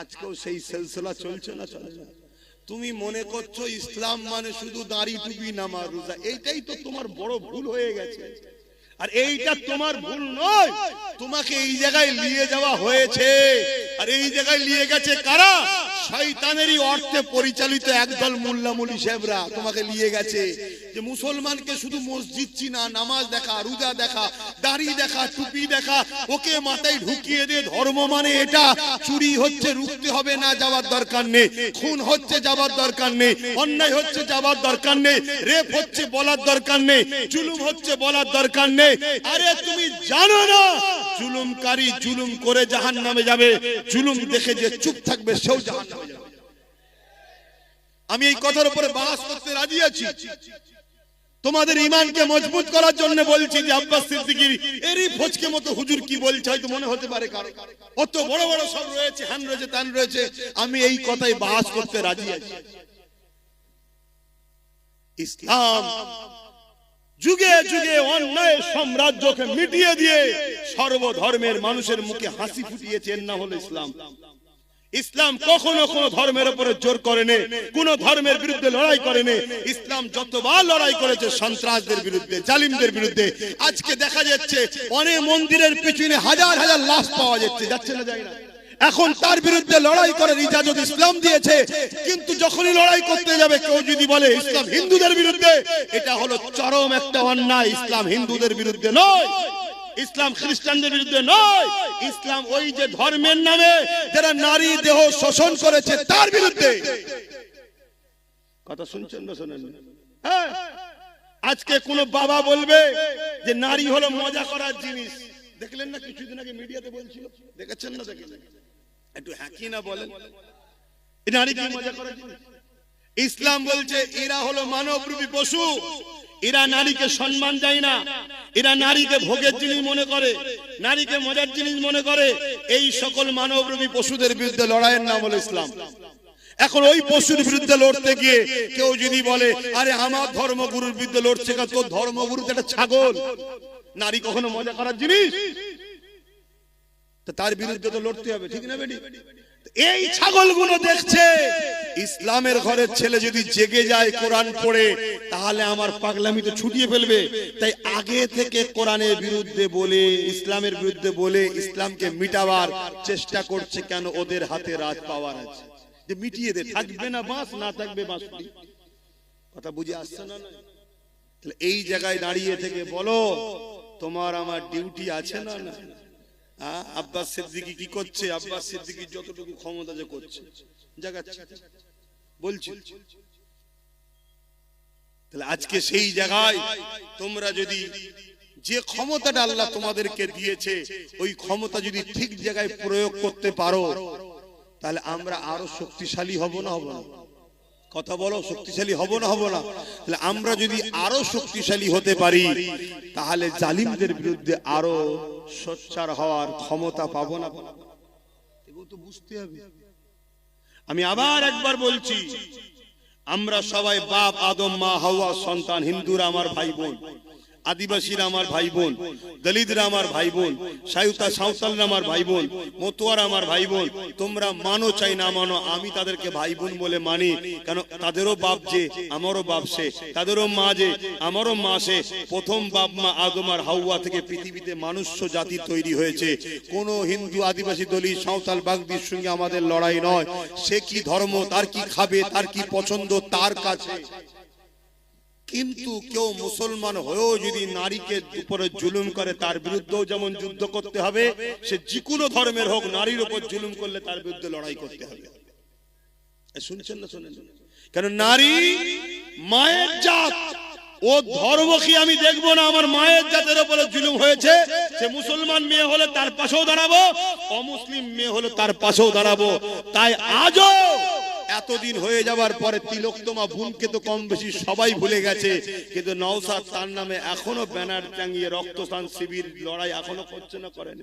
আজকেও সেই সিলসিলা চলছে না চলে না? তুমি মনে করছো ইসলাম মানে শুধু দাড়ি টুপি নামাজ রোজা, এইটাই তো তোমার বড় ভুল হয়ে গেছে। আর এইটা তোমার ভুল নয়, তোমাকে এই জায়গায় নিয়ে যাওয়া হয়েছে। আর এই জায়গায় নিয়ে গেছে কারা? শয়তানেরই অর্থে পরিচালিত একদল মোল্লা মুলি সাহেবরা তোমাকে নিয়ে গেছে, যে মুসলমানকে শুধু মসজিদ চিনা, নামাজ দেখা, রোজা দেখা, দাড়ি দেখা, টুপি দেখা, ওকে মাথায় ঢুকিয়ে দিয়ে ধর্ম মানে এটা। চুরি হচ্ছে রুখতে হবে না, যাওয়ার দরকার নেই। খুন হচ্ছে যাওয়ার দরকার নেই। অন্যায় হচ্ছে যাওয়ার দরকার নেই। রেপ হচ্ছে বলার দরকার নেই। জুলুম হচ্ছে বলার দরকার নেই। আরে তুমি জানো না জুলুমকারী জুলুম করে জাহান্নামে যাবে, জুলুম দেখে যে চুপ থাকবে সেও জাহান্নামে যাবে। আমি এই কথার উপরে বাস করতে রাজি আছি। তোমাদের ঈমানকে মজবুত করার জন্য বলছি যে আব্বাস সিদ্দিকীর এরই ফজকে মতো হুজুর কি বলছে হয়তো মনে হতে পারে কারো, অত বড় বড় সব রয়েছে, হ্যান রয়েছে, তান রয়েছে। আমি এই কথাই বাস করতে রাজি আছি। ইসলাম যুগে যুগে অন্যায় সাম্রাজ্যকে মিটিয়ে দিয়ে সর্বধর্মের মানুষের মুখে হাসি ফুটিয়েছে, এর নাম হলো ইসলাম। ইসলাম কখনো কোনো ধর্মের উপরে জোর করেনি, কোন ধর্মের বিরুদ্ধে লড়াই করেনি। ইসলাম যতবার লড়াই করেছে সন্ত্রাসদের বিরুদ্ধে, জালিমদের বিরুদ্ধে। আজকে দেখা যাচ্ছে অনেক মন্দিরের পিছনে হাজার হাজার লাশ পাওয়া যাচ্ছে না যায় না। এখন তার বিরুদ্ধে লড়াই করার ইজাজত ইসলাম দিয়েছে। কিন্তু যখনই লড়াই করতে যাবে কেউ যদি বলে ইসলাম হিন্দুদের বিরুদ্ধে, এটা হলো চরম একটা অন্যায়। ইসলাম হিন্দুদের বিরুদ্ধে নয়, ইসলাম খ্রিস্টানদের বিরুদ্ধে নয়, ইসলাম ওই যে ধর্মের নামে যারা নারী দেহ শোষণ করেছে তার বিরুদ্ধে। কথা শুনছেন না শোনেন? হ্যাঁ, আজকে কোন বাবা বলবে যে নারী হলো মজা করার জিনিস। দেখলেন না কিছুদিন আগে মিডিয়াতে বলছিল, দেখেছেন না? দেখলেন? একটু হ্যাকি না বলেন, নারী কি মজা করার জিনিস? ইসলাম বলছে এরা হলো মানবরূপী পশু, এরা নারীকে সম্মান দেয় না, এরা নারীকে ভোগের জিনিস মনে করে, নারীকে মজার জিনিস মনে করে। এই সকল মানবরূপী পশুদের বিরুদ্ধে লড়াইয়ের নাম হলো ইসলাম। এখন ওই পশুর বিরুদ্ধে লড়তে গিয়ে কেউ যদি বলে আরে আমার ধর্মগুরুর বিরুদ্ধে লড়ছে, তোর ধর্মগুরু তো একটা ছাগল, নারী কখনো মজা করার জিনিস, তার বিরুদ্ধে তো লড়তে হবে, ঠিক না বেটি? এই ছাগলগুলো দেখছে ইসলামের ঘরের ছেলে যদি জেগে যায় কোরআন পড়ে, তাহলে আমার পাগলামি তো ছুটিয়ে ফেলবে। তাই আগে থেকে কোরআনের বিরুদ্ধে বলে, ইসলামের বিরুদ্ধে বলে ইসলামকে মিটাবার চেষ্টা করছে। কেন? ওদের হাতে রাজ পাওয়ার আছে, যে মিটিয়ে দে, থাকবে না বাঁশ, না থাকবে বাঁশ। কথা বুঝে আসছে না? এই জায়গায় দাঁড়িয়ে থেকে বলো তোমার আমার ডিউটি আছে না? না। আব্বাস সিদ্দিকী কি করছে? আব্বাস সিদ্দিকী যতটুকু ক্ষমতা যে করছে জাগাচ্ছে, বলছি। তাহলে আজকে সেই জায়গায় তোমরা যদি যে ক্ষমতাটা আল্লাহ তোমাদেরকে দিয়েছে ওই ক্ষমতা যদি ঠিক জায়গায় প্রয়োগ করতে পারো, তাহলে আমরা আরো শক্তিশালী হব না? হব না? কথা বলো, শক্তিশালী হব না? হব না? তাহলে আমরা যদি আরো শক্তিশালী হতে পারি, তাহলে জালিমদের বিরুদ্ধে আরো সোচ্চার হওয়ার ক্ষমতা পাবো না? এগুলো তো বুঝতে হবে। আমি আবার একবার বলছি, আমরা সবাই বাপ আদম মা হাওয়া সন্তান। হিন্দুরা আমার ভাই বোন, আদিবাসীরা আমার ভাই বোন, দলিতরা আমার ভাই বোন, সাঁওতালরা আমার ভাই বোন, মতুয়ারা আমার ভাই বোন। তোমরা মানো চাই না মানো, আমি তাদেরকে ভাই বোন বলে মানি। কেন? তাদেরও বাপ যে, আমারও বাপ সে, তাদেরও মা যে, আমারও মা সে। প্রথম বাপ মা আদম আর হাওয়া থেকে পৃথিবীতে মানুষ্য জাতি তৈরি হয়েছে। কোন হিন্দু, আদিবাসী, দলিত, সাঁওতাল, বাগদির সঙ্গে আমাদের লড়াই নয়। সে কি ধর্ম, তার কি খাবে, তার কি পছন্দ, তার কাছে। কিন্তু কেউ মুসলমান হয়েও যদি নারীকে উপরে জুলুম করে, তার বিরুদ্ধেও যেমন যুদ্ধ করতে হবে। সে যে কোনো ধর্মের হোক, নারীর উপর জুলুম করলে তার বিরুদ্ধে লড়াই করতে হবে। শুনছেন না? শোনেন? কেন? নারী মায়ের জাত, ও ধর্ম কি আমি দেখবো না? আমার মায়ের জাতের উপরে জুলুম হয়েছে, সে মুসলমান মেয়ে হলে তার পাশেও দাঁড়াবো, অমুসলিম মেয়ে হলে তার পাশেও দাঁড়াবো। তাই আজও এত এতদিন হয়ে যাবার পরে তিলোত্তমা বোনকে তো কম বেশি সবাই ভুলে গেছে, কিন্তু নওশাদ তার নামে এখনো ব্যানার টাঙিয়ে রক্তদান শিবির লড়াই এখনো করছে না, করেন?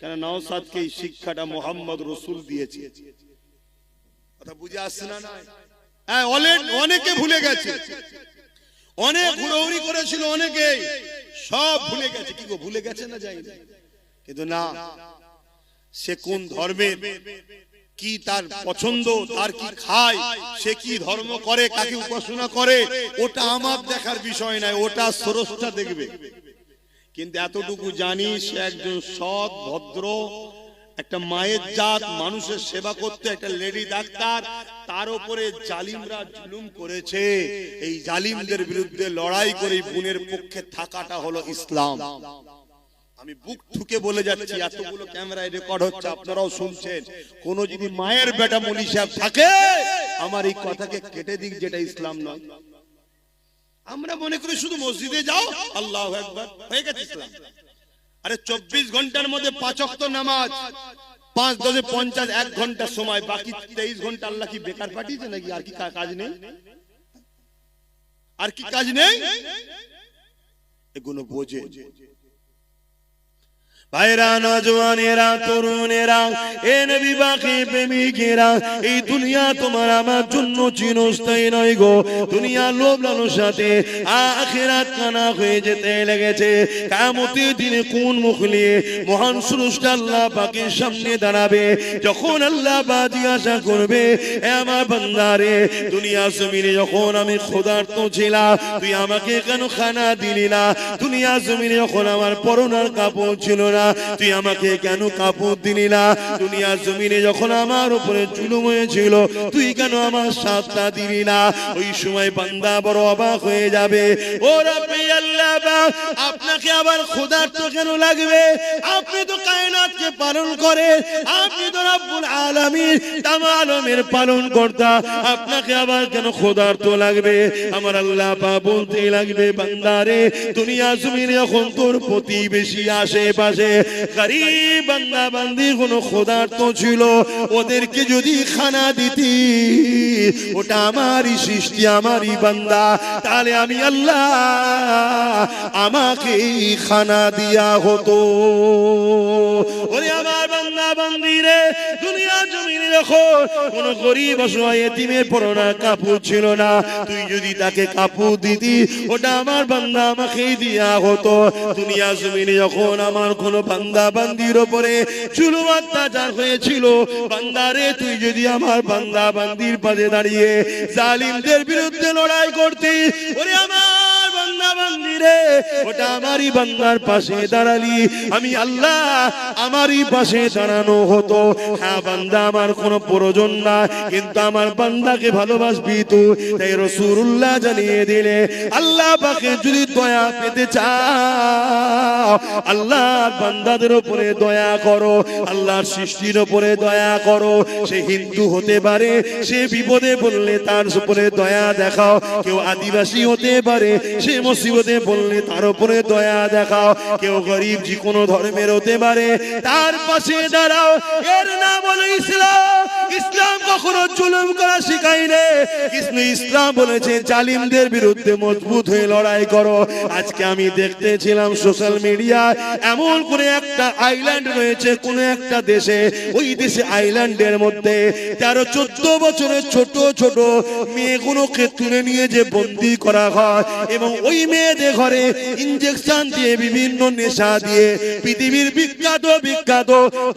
কেন নওশাদকে এই শিক্ষাটা মোহাম্মদ রসুল দিয়েছে। কথা বুঝে আসছে না? হ্যাঁ, অনেকে ভুলে গেছে, অনেক হুড়োহুড়ি করেছিল, অনেকে সব ভুলে গেছে। কি গো, ভুলে গেছে না? যাই না, কিন্তু না, সে কোন ধর্মের, কি তার পছন্দ, তার কি খায়, সে কি ধর্ম করে, কাকে উপাসনা করে, ওটা আমার দেখার বিষয় নয়, ওটা স্রষ্টা দেখবে। কিন্তু এতটুকু জানি, সে একজন সৎ ভদ্র, একটা মায়ের জাত, মানুষের সেবা করতে, একটা লেডি ডাক্তার। তার উপরে জালিমরা জুলুম করেছে, এই জালিমদের বিরুদ্ধে লড়াই করে বোনের পক্ষে থাকাটা হলো ইসলাম। আমি বুক ঠুকে বলে যাচ্ছি, এতগুলো ক্যামেরায় রেকর্ড হচ্ছে, আপনারাও শুনছেন। কোন যদি মায়ের বেটা মলি সাহেব থাকে, আমার এই কথাকে কেটে দিক, যেটা ইসলাম নয়। আমরা মনে করি শুধু মসজিদে যাও, আল্লাহু আকবার, হয়ে গেছে ইসলাম। আরে 24 ঘন্টার মধ্যে 5 ওয়াক্ত নামাজ, 5 10 50, 1 ঘন্টা সময়, বাকি 23 ঘন্টা আল্লাহ কি বেকার পাঠিয়েছে নাকি? আর কি কাজ নেই? আর কি কাজ নেই? এগুলো বোঝে। ভাইরা, নওজওয়ানেরা, তরুণেরা, এ নবী বাকি প্রেমিকেরা, এই দুনিয়া তোমার আমার জন্য চিরস্থায়ী নয় গো। দুনিয়া লোভ লালসাতে আখিরাত কানা হয়ে যেতে লেগেছে। কিয়ামতের দিনে কোন মুখ নিয়ে মহান স্রষ্টা আল্লাহ পাকের সামনে দাঁড়াবে, যখন আল্লাহ পাক জিজ্ঞাসা করবে, হে আমার বান্দারে, দুনিয়া জমিনে যখন আমি ক্ষুধার্ত ছিলাম, তুই আমাকে কেন খানা দিলি না? দুনিয়া জমিনে যখন আমার পরনার কাপড় ছিল না, তুই আমাকে কেন কাপড় দিলি না? দুনিয়া জমিনে যখন আমার উপরে জুলুম হয়েছিল, তুই কেন আমার সাথটা দিলি না? ওই সময় বান্দা বড় অবাক হয়ে যাবে। ও রব্বি আল্লাহ পাক, আপনাকে আবার ক্ষুধার্ত কেন লাগবে? আপনি তো কায়নাতকে পালন করেন, আপনি তো রব্বুল আলামিন, তাম আলমের পালন কর্তা, আপনাকে আবার কেন ক্ষুধার্ত লাগবে? আমার আল্লাহ পাক বলতে লাগবে, বান্দারে, দুনিয়া জমিনে যখন তোর প্রতিবেশী আশেপাশে গরীব বান্দা বান্দি কোনো ক্ষুধার্ত ছিল, ওদেরকে যদি খানা দিতি, ওটা আমারই সৃষ্টি, আমারই বান্দা, তাহলে আমি আল্লাহ, আমাকে খানা দিয়া হতো। ওরে আমার বান্দা বান্দিরে, দুনিয়া জমিনে যখন কোন গরীব অসহায় এতিমের পরনা কাপড় ছিল না, তুই যদি তাকে কাপড় দিতি, ওটা আমার বান্দা, আমাকে দিয়া হতো। দুনিয়া জমিনে যখন আমার কোন বান্দা বান্দির উপরে জুলুম অত্যাচার হয়েছিল, বান্দারে, তুই যদি আমার বান্দা বান্দির পাশে দাঁড়িয়ে জালিমদের বিরুদ্ধে লড়াই করতি, ওরে আমার বান্দা বান্দিরে, ওটা আমারই বান্দার পাশে দাঁড়ালি, আমি আল্লাহ, আমারই পাশে দাঁড়ানো হতো। হ্যাঁ বান্দা, আমার কোনো প্রয়োজন না, কিন্তু আমার বান্দাকে ভালোবাসবি তুই। তাই রাসূলুল্লাহ জানিয়ে দিলে, আল্লাহ পাকে যদি দয়া পেতে চাও, আল্লাহর বান্দাদের উপরে দয়া করো, আল্লাহর সৃষ্টির উপরে দয়া করো। সে হিন্দু হতে পারে, সে বিপদে পড়লে তার উপরে দয়া দেখাও। কেউ আদিবাসী হতে পারে, সে মুসিবতে পড়লে তার উপরে দয়া দেখাও। কেউ গরিব, যে কোনো ধর্মের হতে পারে, তার পাশে দাঁড়াও। এর নাম হলো ইসলাম। ইসলাম কখনো জুলুম করা শিখায়নি, কিন্তু ইসলাম বলেছে জালিমদের বিরুদ্ধে মজবুত হয়ে লড়াই করো। আজকে আমি দেখতেছিলাম সোশ্যাল মিডিয়ায়, এমন করে একটা আইল্যান্ড রয়েছে কোন একটা দেশে, ওই দেশে আইল্যান্ডের মধ্যে 13-14 বছরের ছোট ছোট মেয়েগুলোকে তুলে নিয়ে যে বন্দী করা হয়, এবং ওই মেয়েদের ঘরে ইনজেকশন দিয়ে, বিভিন্ন নেশা দিয়ে, পৃথিবীর বিখ্যাত বিখ্যাত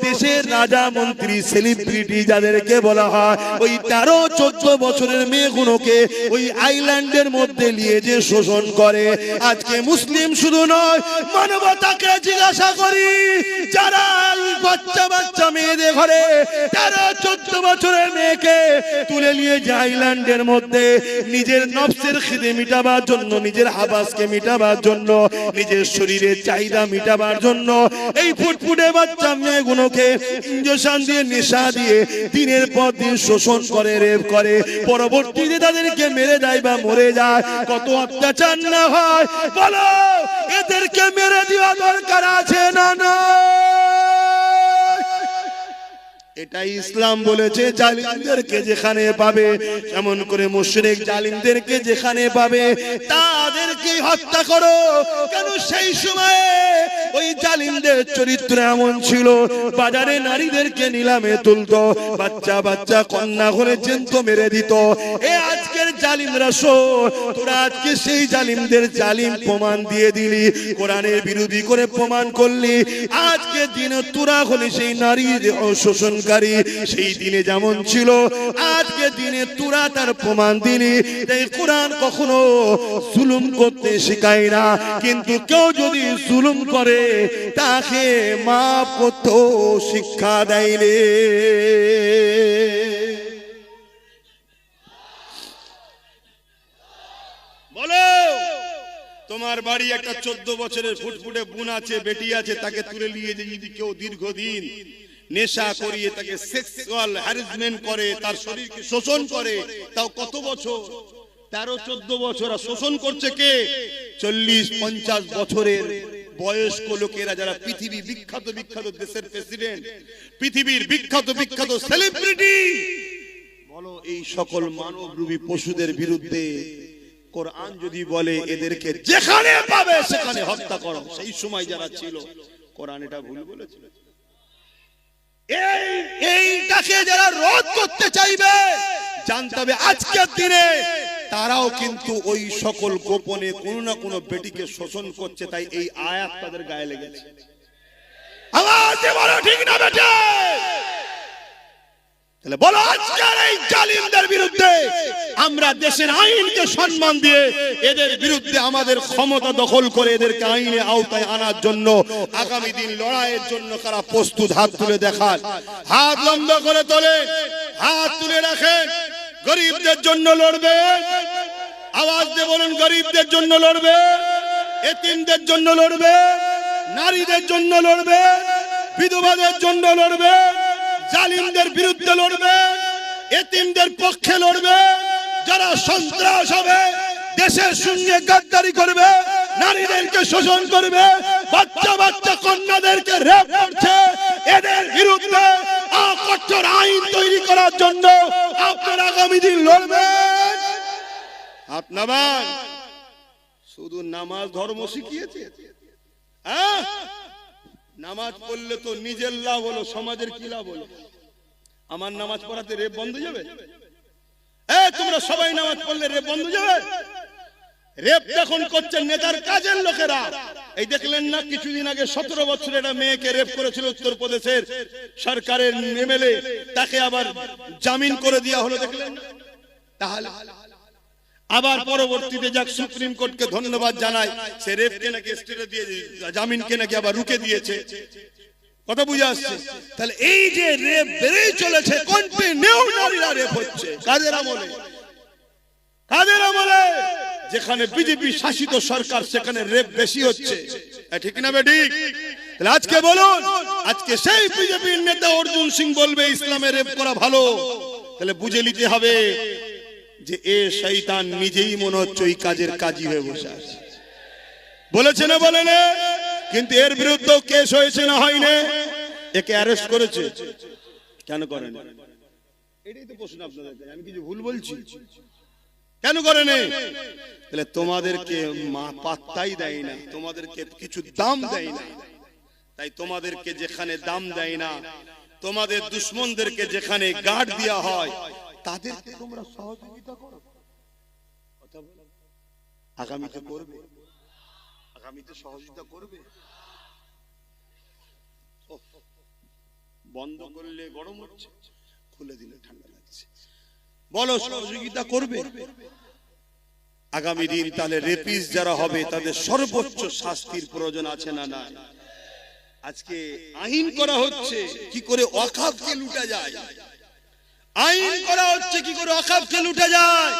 দেশের রাজা, মন্ত্রী, সেলিব্রিটি যাদেরকে বলা হয়, ওই 13-14 বছরের মেয়েগুলোকে ওই আইল্যান্ডের মধ্যে নিয়ে যে শোষণ করে। আজকে মুসলিম শুধু নয়, মানবতাকে জিজ্ঞাসা করি, যারা বাচ্চা বাচ্চা মেয়েদের ঘরে 13-14 বছরের মেয়েকে তুলে নিয়ে যে আইল্যান্ডের মধ্যে নিজের নফসের খিদে মিটাবার জন্য, নিজের হাবাসকে মিটাবার জন্য, নিজের শরীরের চাহিদা মিটাবার জন্য, এই ফুটফুটে বাচ্চা মেয়েগুলোকে ইনজেকশন দিয়ে, নেশা দিয়ে দিনের পর দিন শোষণ করে, রেপ করে, পরবর্তীতে তাদেরকে মেরে দেয় বা মরে যায়। কত অত্যাচার না হয় বলো? এদেরকে মেরে দেওয়া দরকার আছে না? না, এটাই ইসলাম বলেছে, জালিমদেরকে যেখানে পাবে, এমন করে মুশরিক জালিমদেরকে যেখানে পাবে তাদেরকে হত্যা করো। কেন সেই সময়ে ওই জালিমদের চরিত্র এমন ছিল, বাজারে নারীদেরকে নিলামে তুলতো, বাচ্চা বাচ্চা কন্যা ঘরে জ্যান্ত মেরে দিত। এ আজকের জালিমরা শোন, তোরা আজকে সেই জালিমদের জালিম প্রমাণ দিয়ে দিলি, কোরআনের বিরোধী করে প্রমাণ করলি। আজকে দিনে তোরা হলি সেই নারীর শোষণকারী, সেই দিনে যেমন ছিল আজকে দিনে তোরা তার প্রমাণ দিলি। তাই কোরআন কখনো জুলুম করতে শেখায় না, কিন্তু কেউ যদি জুলুম করে তাকে মাফ করতে শিক্ষা দেয় রে। বলো, তোমার বাড়ি একটা 14 বছরের ফুটফুটে বোন আছে, বেটি আছে, তাকে তুলে নিয়ে যদি কেউ দীর্ঘদিন নেশা করিয়ে তাকে সেক্সুয়াল হ্যারাসমেন্ট করে, তার শরীরকে শোষণ করে, তাও কত বছর, 13-14 বছর। আর শোষণ করছে কে? 40-50 বছরের বয়স্ক লোকেরা, যারা পৃথিবী বিখ্যাত বিখ্যাত দেশের প্রেসিডেন্ট, পৃথিবীর বিখ্যাত বিখ্যাত সেলিব্রিটি। বলো, এই সকল মানবরূপী পশুদের বিরুদ্ধে কোরআন যদি বলে এদেরকে যেখানে পাবে সেখানে হত্যা করো, সেই সময় যারা ছিল কোরআন এটা ভুল বলেছিল? এইটাকে যারা রোধ করতে চাইবে, জানতে হবে আজকের দিনে তারাও কিন্তু ওই সকল গোপনে কোনো না কোনো বেটিকে শোষণ করছে। তাই এই আয়াত তাদের গায়ে লেগেছে। আওয়াজ দিয়ে বলো, ঠিক না বেটে? তাহলে বলো, আজকের এই জালিমদের বিরুদ্ধে আমরা দেশের আইনকে সম্মান দিয়ে এদের বিরুদ্ধে আমাদের ক্ষমতা দখল করে এদেরকে আইনে আওতায় আনার জন্য আগামী দিন লড়াইয়ের জন্য কারা প্রস্তুত? হাত তুলে দেখান, হাত লম্বা করে তোলে, হাত তুলে রাখেন। গরিবদের জন্য লড়বে, আওয়াজ দিয়ে বলুন, গরিবদের জন্য লড়বে, এতিমদের জন্য লড়বে, নারীদের জন্য লড়বে, বিধবাদের জন্য লড়বে, জালিমদের বিরুদ্ধে লড়বে, এতিমদের পক্ষে লড়বে। যারা সন্ত্রাস হবে, দেশের সঙ্গে গাদ্দারি করবে, নারীদেরকে শোষণ করবে, বাচ্চা বাচ্চা কন্যাদেরকে রেপ করছে, এদের বিরুদ্ধে কঠোর আইন তৈরি করার জন্য আপনারা আগামী দিন লড়বেন। আপনার শুধু নামাজ ধর্ম শিখিয়েছে? নামাজ পড়লে তো নিজের লাভ হলো, সমাজের কি লাভ হলো? আমার নামাজ পড়াতে রেপ বন্ধ যাবে? তোমরা সবাই নামাজ পড়লে রেপ বন্ধ যাবে? রেপ যখন করছেন নেতার কাজের লোকেরা। এই দেখলেন না কিছুদিন আগে 17 বছরের একটা মেয়েকে রেপ করেছিল উত্তরপ্রদেশের সরকারের এমএলএ, তাকে আবার জামিন করে দেওয়া হলো, দেখলেন? তাহলে আবার পরবর্তীতে যাক সুপ্রিম কোর্টকে ধন্যবাদ জানাই, সে রেপকে নাকি স্টেটে দিয়ে জামিনকে নাকি আবার রুকে দিয়েছে। কথা বুঝে আসছে? তাহলে এই যে রেপ বেড়েই চলেছে, কন্টিনিউ নারীরা রেপ হচ্ছে। কাদের আমলে? কাদের আমলে? যেখানে বিজেপি শাসিত সরকার সেখানে রেপ বেশি হচ্ছে, ঠিক না বেঠিক? তাহলে আজকে বলুন, আজকে সেই বিজেপির নেতা অর্জুন সিং বলবে ইসলামে রেপ করা ভালো, তাহলে বুঝে নিতে হবে যে এ শয়তান নিজেই মনে হচ্ছে ওই কাজের কাজী হয়ে বসে আছে। বলেছে না বলে না? কিন্তু এর বিরুদ্ধে কেস হয়েছে না হয়নি? একে অ্যারেস্ট করেছে, কেন করেন? এটাই তো প্রশ্ন আপনাদের। আমি কিছু ভুল বলছি? কেন করেন? তাহলে তোমাদেরকে পাত্তাই দেয় না, তোমাদেরকে কিছু দাম দেয় না। তাই তোমাদেরকে যেখানে দাম দেয় না, তোমাদের দুশ্মনদেরকে যেখানে গার্ড দেওয়া হয়, তাদেরকে তোমরা সহযোগিতা করো। কথা বলো, আগামীতে করবে, আগামীতে সহযোগিতা করবে। বন্ধ করলে গরম হচ্ছে, খুলে দিলে ঠান্ডা লাগছে। বলো, সহযোগিতা করবে? আগামী দিন তাহলে রেপিস যারা হবে তাদের সর্বোচ্চ শাস্তির প্রয়োজন আছে না না? আজকে আইন করা হচ্ছে কি করে ওয়াকফকে লুটা যায়, আইন করা হচ্ছে কি করে ওয়াকফকে লুটা যায়,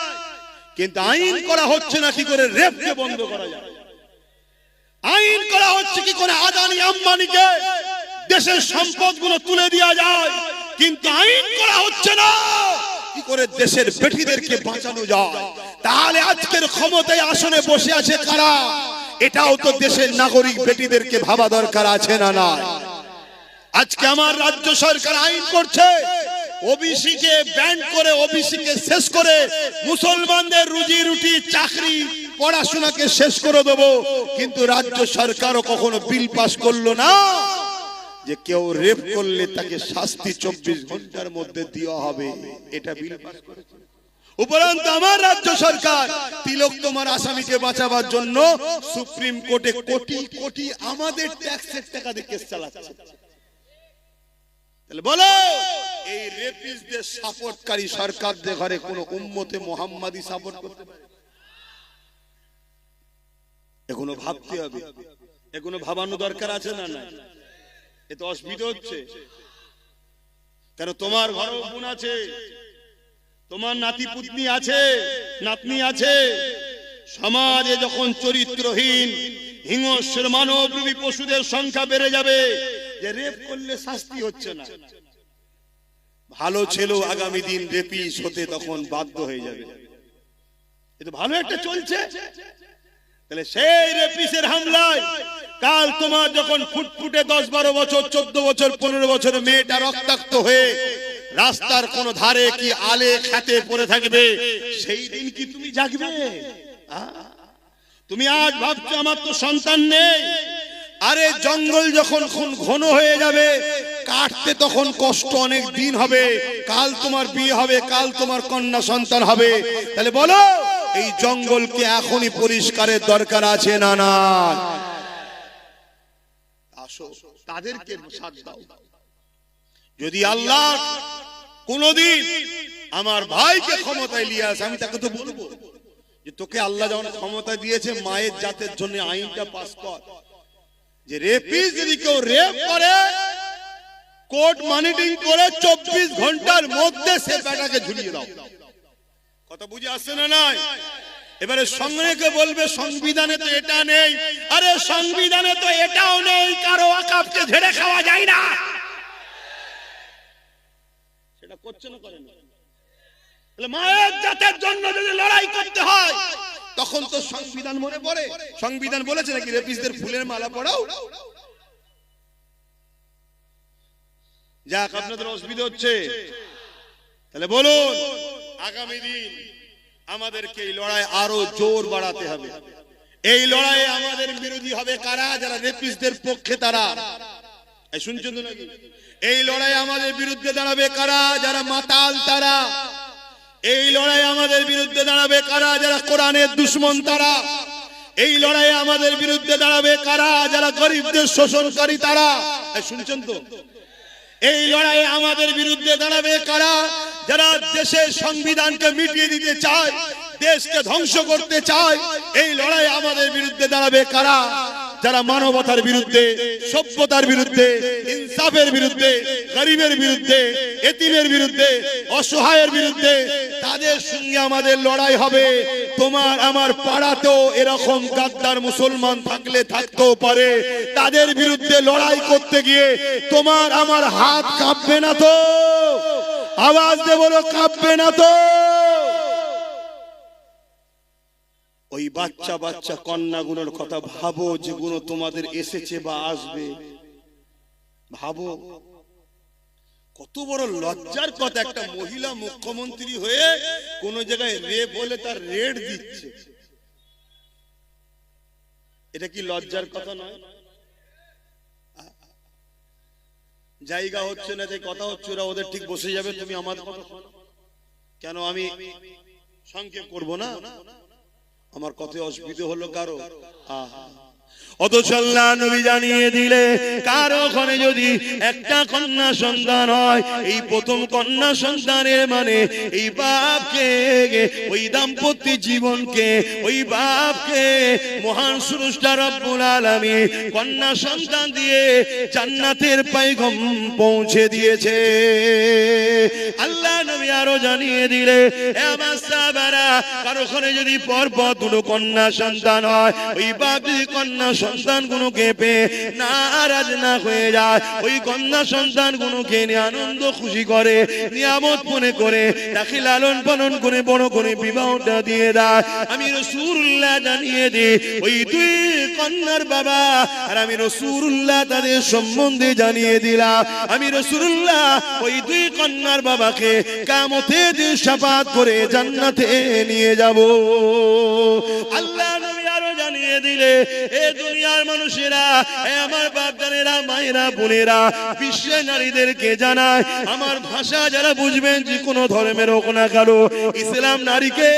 কিন্তু আইন করা হচ্ছে না কি করে রেপকে বন্ধ করা যায়। আইন করা হচ্ছে কি করে আদানি আম্বানিকে দেশের সম্পদগুলো তুলে দেওয়া যায়, কিন্তু আইন করা হচ্ছে না কি করে দেশের বেটিদেরকে বাঁচানো যায়। তাহলে আজকের ক্ষমতায় আসনে বসে আছে কারা? এটাও তো দেশের নাগরিক বেটিদেরকে ভাবা দরকার আছে না না? আজকে আমার রাজ্য সরকার আইন করছে ওবিসি কে ব্যান করে, ওবিসি কে শেষ করে মুসলমানদের রুজি রুটি চাকরি পড়াশোনাকে শেষ করে দেবো। কিন্তু রাজ্য সরকারও কখনো বিল পাস করলো না যে কেউ রেপ করলে তাকে শাস্তি 24 ঘন্টার মধ্যে দেওয়া হবে, এটা বিল পাস করেছে। উপরন্তু আমার রাজ্য সরকার তিলক তোমার আসামিকে বাঁচাবার জন্য সুপ্রিম কোর্টে কোটি কোটি আমাদের ট্যাক্সের টাকা দিয়ে কেস চালাচ্ছে। তাহলে বলো এই রেপিস্টদের সাপোর্টকারী সরকারদের ঘরে কোন উম্মতে মুহাম্মাদি সাপোর্ট করতে পারে? এগুলো ভাবতে হবে, এগুলো ভাবানো দরকার আছে না? না, এতে অসুবিধা হচ্ছে। কেন তোমার ঘরেও বোন আছে, তোমার নাতি পুতনি আছে, নাতনি আছে। সমাজে যখন চরিত্রহীন হিংস্র মানবরূপী পশুদের সংখ্যা বেড়ে যাবে, যে রেপ করলে শাস্তি হচ্ছে না, ভালো ছেলেও আগামী দিন রেপিস হতে তখন বাধ্য হয়ে যাবে। এটা ভালো একটা চলছে। তাহলে সেই রেপিসের হামলায় কাল তোমার যখন ফুটফুটে 10-12 বছর 14 বছর 15 বছরের মেয়েটা রক্তাক্ত হয়ে রাস্তার কোন ধারে কি আলে খাতে পড়ে থাকবে, সেই দিন কি তুমি জাগবে? তুমি আজ ভাবছো আমার তো সন্তান নেই। আরে জঙ্গল যখন ঘন হয়ে যাবে, কাটতে তখন কষ্ট অনেক দিন হবে। কাল তোমার বিয়ে হবে, কাল তোমার কন্যা সন্তান হবে। তাহলে বলো এই জঙ্গলকে এখনই পরিষ্কারের দরকার আছে না? না, আসো তাদেরকে সাথ দাও। যদি আল্লাহ কোনদিন আমার ভাইকে ক্ষমতায় নিয়ে আসে, আমি তাকে তো বলবো যে তোকে আল্লাহ যখন ক্ষমতা দিয়েছে মায়ের জাতের জন্য আইনটা পাস কর, যে রেপিস যদি কেউ রেপ করে কোর্ট মনিটরিং করে 24 ঘন্টার মধ্যে সে বেটাকে ঝুলিয়ে দাও। কথা বুঝে আসছে না? নাই। এবারে সঙ্গে বলবে সংবিধানে তো এটা নেই। আরে সংবিধানে তো এটাও নেই, কারো ওয়াকফকে ঝেড়ে খাওয়া যায় না। সেটা করছে না, করে না। তাহলে মায়ের জাতের জন্য যদি লড়াই করতে হয় তখন তো সংবিধান মনে পড়ে। সংবিধান বলেছে নাকি রেপিসদের ফুলের মালা পরাও? যাক, আপনাদের অসুবিধা হচ্ছে। তাহলে বলুন আগামী দিন আমাদেরকে এই লড়াই আরো জোর বাড়াতে হবে। এই লড়াইয়ে আমাদের বিরোধী হবে কারা? যারা রেপিসদের পক্ষে তারা। এই শুনছেন তো নাকি? এই লড়াই আমাদের বিরুদ্ধে দাঁড়াবে কারা? যারা মাতাল তারা। এই লড়াই আমাদের বিরুদ্ধে দাঁড়াবে কারা? যারা কোরআনের দুশমন তারা। এই লড়াই আমাদের বিরুদ্ধে দাঁড়াবে কারা? যারা গরিবদের শোষণকারী তারা। শুনছেন তো? এই লড়াই আমাদের বিরুদ্ধে দাঁড়াবে কারা? যারা দেশের সংবিধানকে মিটিয়ে দিতে চায়, দেশকে ধ্বংস করতে চায়। এই লড়াই আমাদের বিরুদ্ধে দাঁড়াবে কারা? যারা মানবতার বিরুদ্ধে, সভ্যতার বিরুদ্ধে, ইনসাফের বিরুদ্ধে, গরিবের বিরুদ্ধে, এতিমের বিরুদ্ধে, অসহায়ের বিরুদ্ধে। তাদের সঙ্গে আমাদের লড়াই হবে। তোমার আমার পাড়াতেও এরকম গাদ্দার মুসলমান থাকলে থাকতেও পারে। তাদের বিরুদ্ধে লড়াই করতে গিয়ে তোমার আমার হাত কাঁপবে না তো? আওয়াজ দিয়ে বলো, কাঁপবে না তো? ওই বাচ্চা বাচ্চা কন্যাগুলোর কথা ভাবো, যেগুলো তোমাদের এসেছে বা আসবে। ভাবো কত বড় লজ্জার কথা, একটা মহিলা মুখ্যমন্ত্রী হয়ে কোন জায়গায় রেপ হলে তার রেড দিচ্ছে। এটা কি লজ্জার কথা নয়? জায়গা হচ্ছে না, যে কথা হচ্ছে, ওরা ওদের ঠিক বসে যাবে, তুমি আমাদের কথা শোনো। কেন আমি সংক্ষেপ করব না? আমার কথায় অসুবিধা হলো কারো? অথচ আল্লাহ নবী জানিয়ে দিলে কারো ঘরে যদি একটা কন্যা সন্তান হয়, এই প্রথম কন্যা সন্তানের মানে এই বাপকে, ওই দাম্পত্য জীবনকে, ওই বাপকে মহান স্রষ্টা রব্বুল আলামিন কন্যা সন্তান দিয়ে জান্নাতের পয়গাম পৌঁছে দিয়েছে। আল্লাহ নবী আরো জানিয়ে দিলে এ আমার সাহাবারা কারো ঘরে যদি পরপর দুটো কন্যা সন্তান হয়, ওই বাপ যদি কন্যা সন্তান গুলোকে পেয়ে নারাজ না হয়ে যায়, ওই কন্যা সন্তান গুলোকে নিয়ে আনন্দ খুশি করে, নিয়ামত মনে করে তাকে লালন পালন করে বড় করে বিবাহটা দিয়ে দেয়। আমি রাসূলুল্লাহ জানিয়ে দিই ওই দুই কন্যার বাবা আর আমি রাসূলুল্লাহ তাদের সম্বন্ধে জানিয়ে দিলাম। আমি রাসূলুল্লাহ ওই দুই কন্যার বাবাকে কিয়ামতের দিন শাফাআত করে জান্নাতে নিয়ে যাব। আল্লাহ নবী আরো জানিয়ে দিলে এ দুনিয়ার মানুষেরা, এ আমার বাপজানেরা, মায়েরা, বোনেরা, বিশ্বের নারীদেরকে জানায়, আমার ভাষা যারা বুঝবেন যে কোনো ধর্মের হোক না কেন, ইসলাম নারীকে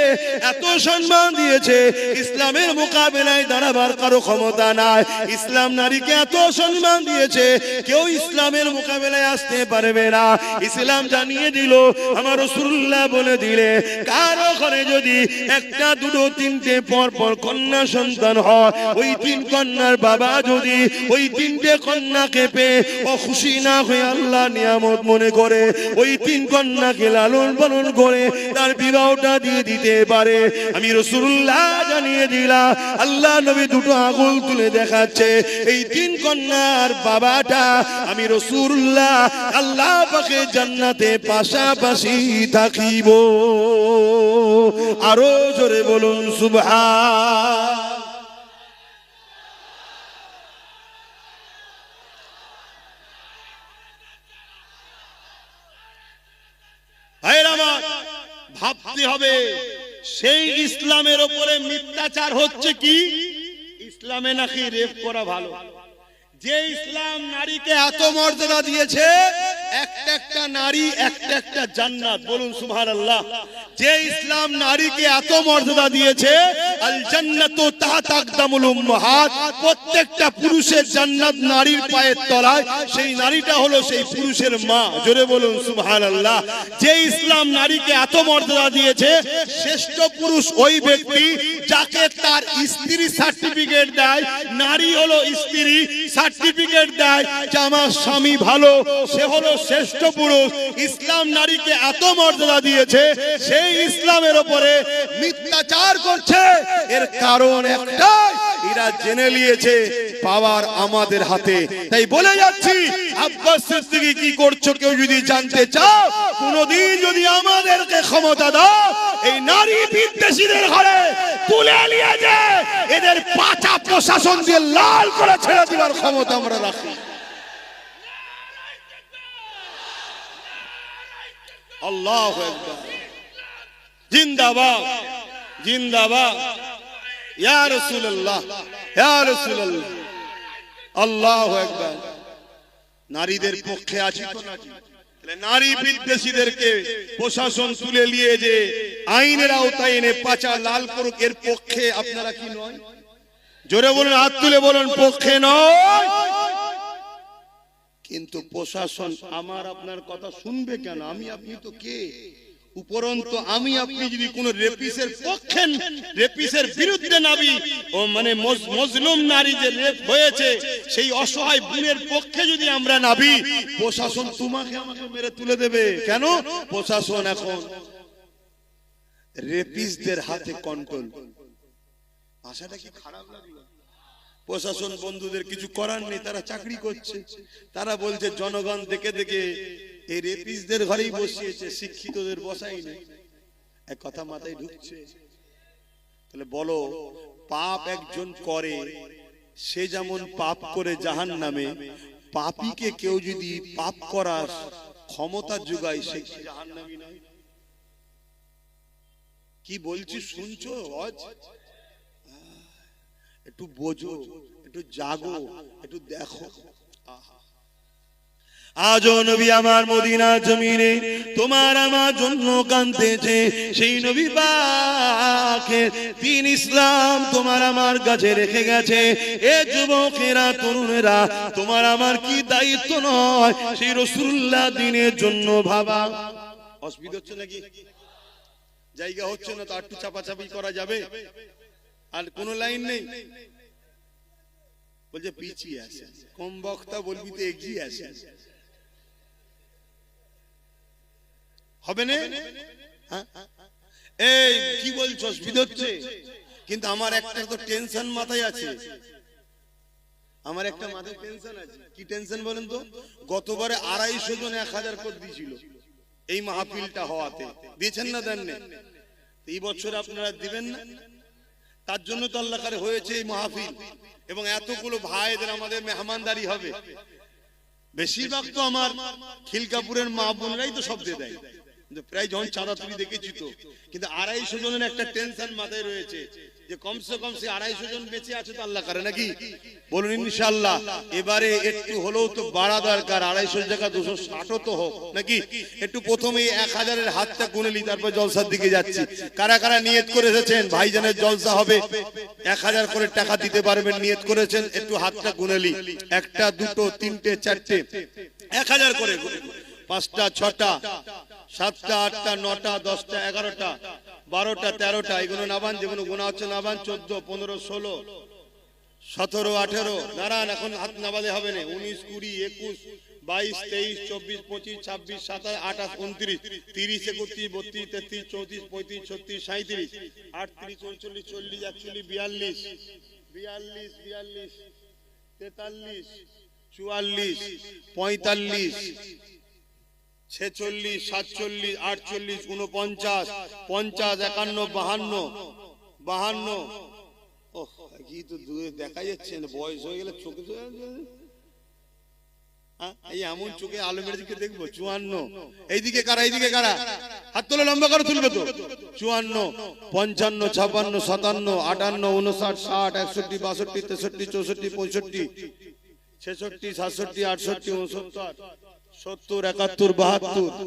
এত সম্মান দিয়েছে, ইসলামের মোকাবেলায় দাঁড়াবার কারো ক্ষমতা নাই। ইসলাম নারীকে এত সম্মান দিয়েছে, কেউ ইসলামের মোকাবেলায় আসতে পারবে না। ইসলাম জানিয়ে দিল, আমার রাসূলুল্লাহ বলে দিলে কারো ঘরে যদি একটা দুটো তিনটে পর পর কন্যা সন্তান হয়, ওই তিন কন্যার বাবা যদি ওই তিনটে কন্যাকে পেয়ে ও খুশি না হয়ে আল্লাহ নিয়ামত মনে করে ওই তিন কন্যাকে লালন পালন করে তার বিবাহটা দিয়ে দিতে পারে, আমি রাসূলুল্লাহ জানিয়ে দিলাম। আল্লাহ নবী দুটো আঙুল তুলে দেখাচ্ছে, এই তিন কন্যার বাবাটা আমি রাসূলুল্লাহ আল্লাহ পাকে জান্নাতে পাশাপাশি থাকিব। আরো জোরে বলুন সুবহান। ভাবতে হবে সেই ইসলামের উপরে মিথ্যাচার হচ্ছে কি? ইসলামে নাকি রেপ করা ভালো। যে ইসলাম নারীকে এত মর্যাদা দিয়েছে, একটা একটা নারী একটা একটা জান্নাত, বলুন সুবহানাল্লাহ। যে ইসলাম নারীকে এত মর্যাদা দিয়েছে, আল জান্নাতু তাহতা আকদামুল উম্মাহাত, প্রত্যেকটা পুরুষের জান্নাত নারীর পায়ের তলায়, সেই নারীটা হলো সেই পুরুষের মা, জোরে বলুন সুবহানাল্লাহ। যে ইসলাম নারীকে এত মর্যাদা দিয়েছে, শ্রেষ্ঠ পুরুষ ওই ব্যক্তি যাকে তার স্ত্রী সার্টিফিকেট দেয়, নারী হলো স্ত্রী সার্টিফিকেট দেয় যে আমার স্বামী ভালো, সে হলো শ্রেষ্ঠ পুরুষ। ইসলাম নারীকে এত মর্যাদা দিয়েছে, সেই ইসলামের উপরে মিথ্যাচার করছে। এর কারণ একটাই, এরা জেনে নিয়েছে পাওয়ার আমাদের হাতে। তাই বলে যাচ্ছি, আব্বাস সিদ্দিকী কি করছো কেউ যদি জানতে চাও, কোনদিন যদি আমাদেরকে ক্ষমতা দাও, এই নারী বিদ্বেষীদের ঘরে তুলে নিয়ে যায় এদের পাঁচা প্রশাসন দিয়ে লাল করে ছেড়ে দেওয়ার ক্ষমতা আমরা রাখি। আল্লাহু আকবার, জিন্দাবাদ জিন্দাবাদ, ইয়া রাসূলুল্লাহ ইয়া রাসূলুল্লাহ, আল্লাহু আকবার। নারীদের পক্ষে আছি তো নাকি? নারী বিদ্বেষীদেরকে প্রশাসন তুলে নিয়ে যে আইনের আওতায় এনে পাঁচা লাল করুক, এর পক্ষে আপনারা কি নয়? জোরে বলুন, হাত তুলে বলুন, পক্ষে নয়। কিন্তু প্রশাসন আমার আপনার কথা শুনবে কেন? আমি আপনি তো কে? উপরন্তু আমি আপনি যদি কোন রেপিসের পক্ষে, রেপিসের বিরুদ্ধে নাবি, ও মানে মজলুম নারী যে রেপ হয়েছে সেই অসহায় বোনের পক্ষে যদি আমরা নাবি, প্রশাসন তোমাকে আমাকে মেরে তুলে দেবে। কেন? প্রশাসন এখন রেপিসদের হাতে কন্ট্রোল। ভাষাটা কি খারাপ লাগলো? প্রশাসন বন্ধুদের কিছু করার নেই, তারা চাকরি করছে। তারা বলছে জনগণ দেখে দেখে এই রেপিসদের ঘরেই বসিয়েছে, শিক্ষিতদের বসাই নেই। এক কথা মাথায় ঢুকছে? তাহলে বলো, পাপ একজন করে, সে যেমন পাপ করে জাহান্নামে, পাপীকে কেউ যদি পাপ করার ক্ষমতা যোগায়, সে কি জাহান্নামী নয়? কি বলছি শুনছো? একটু বোঝো, একটু জাগো, একটু দেখো। আজও নবী আমার মদিনা জমিনে তোমার আমার জন্য কাঁদতেছে। সেই নবী পাকের দ্বীন ইসলাম তোমার আমার কাছে রেখে গেছে। এ যুবকেরা, তরুণেরা, তোমার আমার কি দায়িত্ব নয় সেই রাসূলুল্লাহ দ্বীনের জন্য ভাবা? অসুবিধা হচ্ছে নাকি? জায়গা হচ্ছে না তো একটু চাপাচাপি করা যাবে? আর কোন লাইন নেই? বলছে পিছিয়ে আছে, কম বক্তা বলবি তো এগিয়ে আছে। হবে না? হ্যাঁ, এই কি বলছো, অসুবিধা হচ্ছে? কিন্তু আমার একটা তো টেনশন মাথায় আছে, আমার একটা মাথায় টেনশন আছে। কি টেনশন বলেন তো? গতবারে 250 জন 1000 করে দিয়েছিল এই মাহফিলটা হওয়াতে, দিয়েছেন না দেন না? এই বছর আপনারা দিবেন না? তার জন্য তো আল্লাহ করে হয়েছে এই মাহফিল, এবং এতগুলো ভাইদের আমাদের মেহমানদারি হবে। বেশিরভাগ তো আমার খিলকাপুরের মা বোনরাই তো সব দিয়ে দেয়, প্রায় যখন চাঁদা তুলি দেখেছি তো। কিন্তু 250 জনের একটা টেনশন মাথায় রয়েছে যে কমসে কম সে 250 জন বেঁচে আছে তো আল্লাহ করে নাকি? বলুন ইনশাআল্লাহ। এবারে একটু হলেও তো বাড়া দরকার, 250 টাকা 260 তো হোক নাকি? একটু প্রথমেই 1000-এর হাতটা গুনে নি, তারপর জলসার দিকে যাচ্ছি। কারা কারা নিয়ত করে এসেছেন ভাইজানের জলসা হবে, 1000 করে টাকা দিতে পারবেন, নিয়ত করেছেন? একটু হাতটা গুনে নি। 1টা 2টো 3টে 4টে 1000 করে, 5টা 6টা 7টা 8টা 9টা 10টা 11টা 12টা 13টা, এগুলো নাবান, যেগুলো গোনা হচ্ছে নাবান। 14 15 16 17 18 নারায়ণ, এখন হাত নাবালে হবে না। 19 20 21 22 23 24 25 26 27 28 29 30 31 32 33 34 35 36 37 38 39 40 41 42 42 43 43 44 45 46 47 48 49 50 51 52 52। ওহ, কি তো দূরে দেখা যাচ্ছে না, বয়স হয়ে গেলে চোখে এই এমন চোখে আলমের দিকে দেখবো। 54, এইদিকে কারা, এইদিকে কারা, হাত তোলা লম্বা করে তুলবে তো। 54 55 56 57 58 59 60 61 62 63 64 65 66 67 68 69 70 71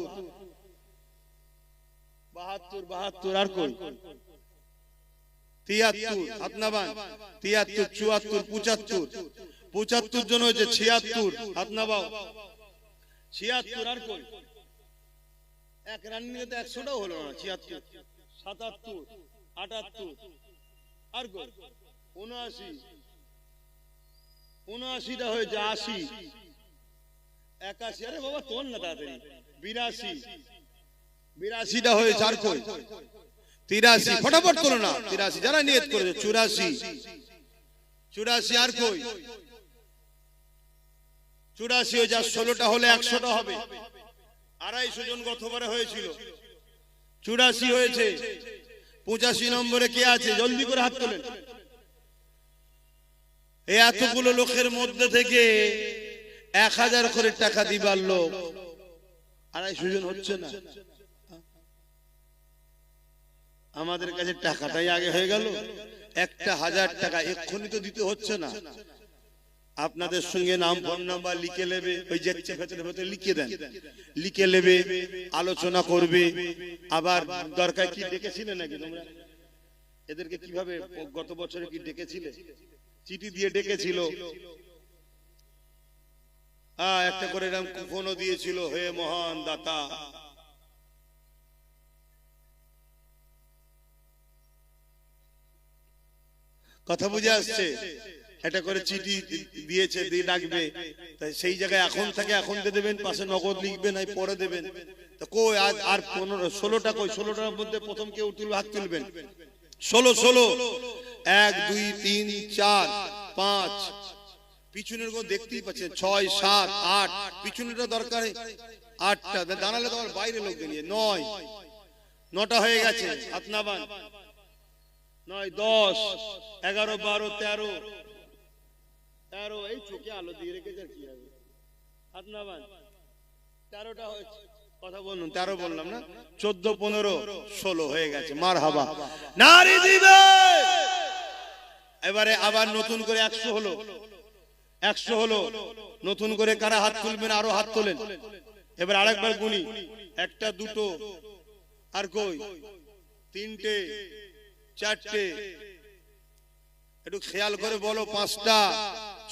72 72 আর কই 73 হাত নাবান 73 74 75 জন হয়েছে। 76 হাত নাবাও 76 আর কই এক রান্নি তো 100টাও হলো না। 76 77 78 আর কই 79 79টা হয়েছে। 80 81, আরে বাবা তোর না তাড়াতাড়ি 82 82টা হয়েছে। আর কই 83, ফটাফট তোলো না। 83 যারা নিয়ত করেছে। 84 আর কই 84 হয়ে যা। 16টা হলে 100টা হবে। 250 জন গতবারে হয়েছিল, 84 হয়েছে। 85 নম্বরে কে আছে? জলদি করে হাত তোলেন। এই এতগুলো লোকের মধ্যে থেকে 1000 করে টাকা দিবার লোক 250 জন হচ্ছে না। আমাদের কাছে টাকাটাই আগে হয়ে গেল। 1000 টাকা এক্ষুনি তো দিতে হচ্ছে না। আপনাদের সঙ্গে নাম ফোন নাম্বার লিখে নেবে, ওই যেচ্ছে ভেতরে ভেতরে লিখে দেন, লিখে নেবে, আলোচনা করবে। আবার দরকার কি ডেকেছিলেন নাকি তোমরা এদেরকে? কিভাবে গত বছরে কি ডেকেছিলে? চিঠি দিয়ে ডেকেছিল। একটা করে এরকম কুপনও দিয়েছিল, হে মহান দাতা। কথা বুঝে আসছে? এটা করে চিঠি দিয়েছে, দিয়ে ডাকবে। তাই সেই জায়গায় এখন থেকে এখন দিয়ে দেবেন, পাশে নগদ লিখবেন, নাই পরে দেবেন। তো কই আজ আর 16টা কই? 16টার মধ্যে প্রথম কেউ তুলবে, হাত তুলবেন। 16 1 2 3 4 5 পিছনের গো দেখতেই পাচ্ছেন। 6 7 8 পিছনেরটা দরকার 8টা দাঁড়ালে তোমার বাইরে লোক নিয়ে 9টা হয়ে গেছে। হাত নাবান 9 10 11 12 13 এই চোখে আলো দিয়ে রেখেছে আর কি হবে। হাত নাবান 13টা হয়েছে। কথা বলুন 13 বললাম না? 14 15 16 হয়ে গেছে। মারহাবা নারী দিবে। এবারে আবার নতুন করে 100 হলো। 100 হলো। নতুন করে কারা হাত তুলবেন? আরো হাত তোলেন। এবার আরেকবার গুনি। 1টা 2টো আর কই 3টে 4টে। একটু খেয়াল করে বলো। 5টা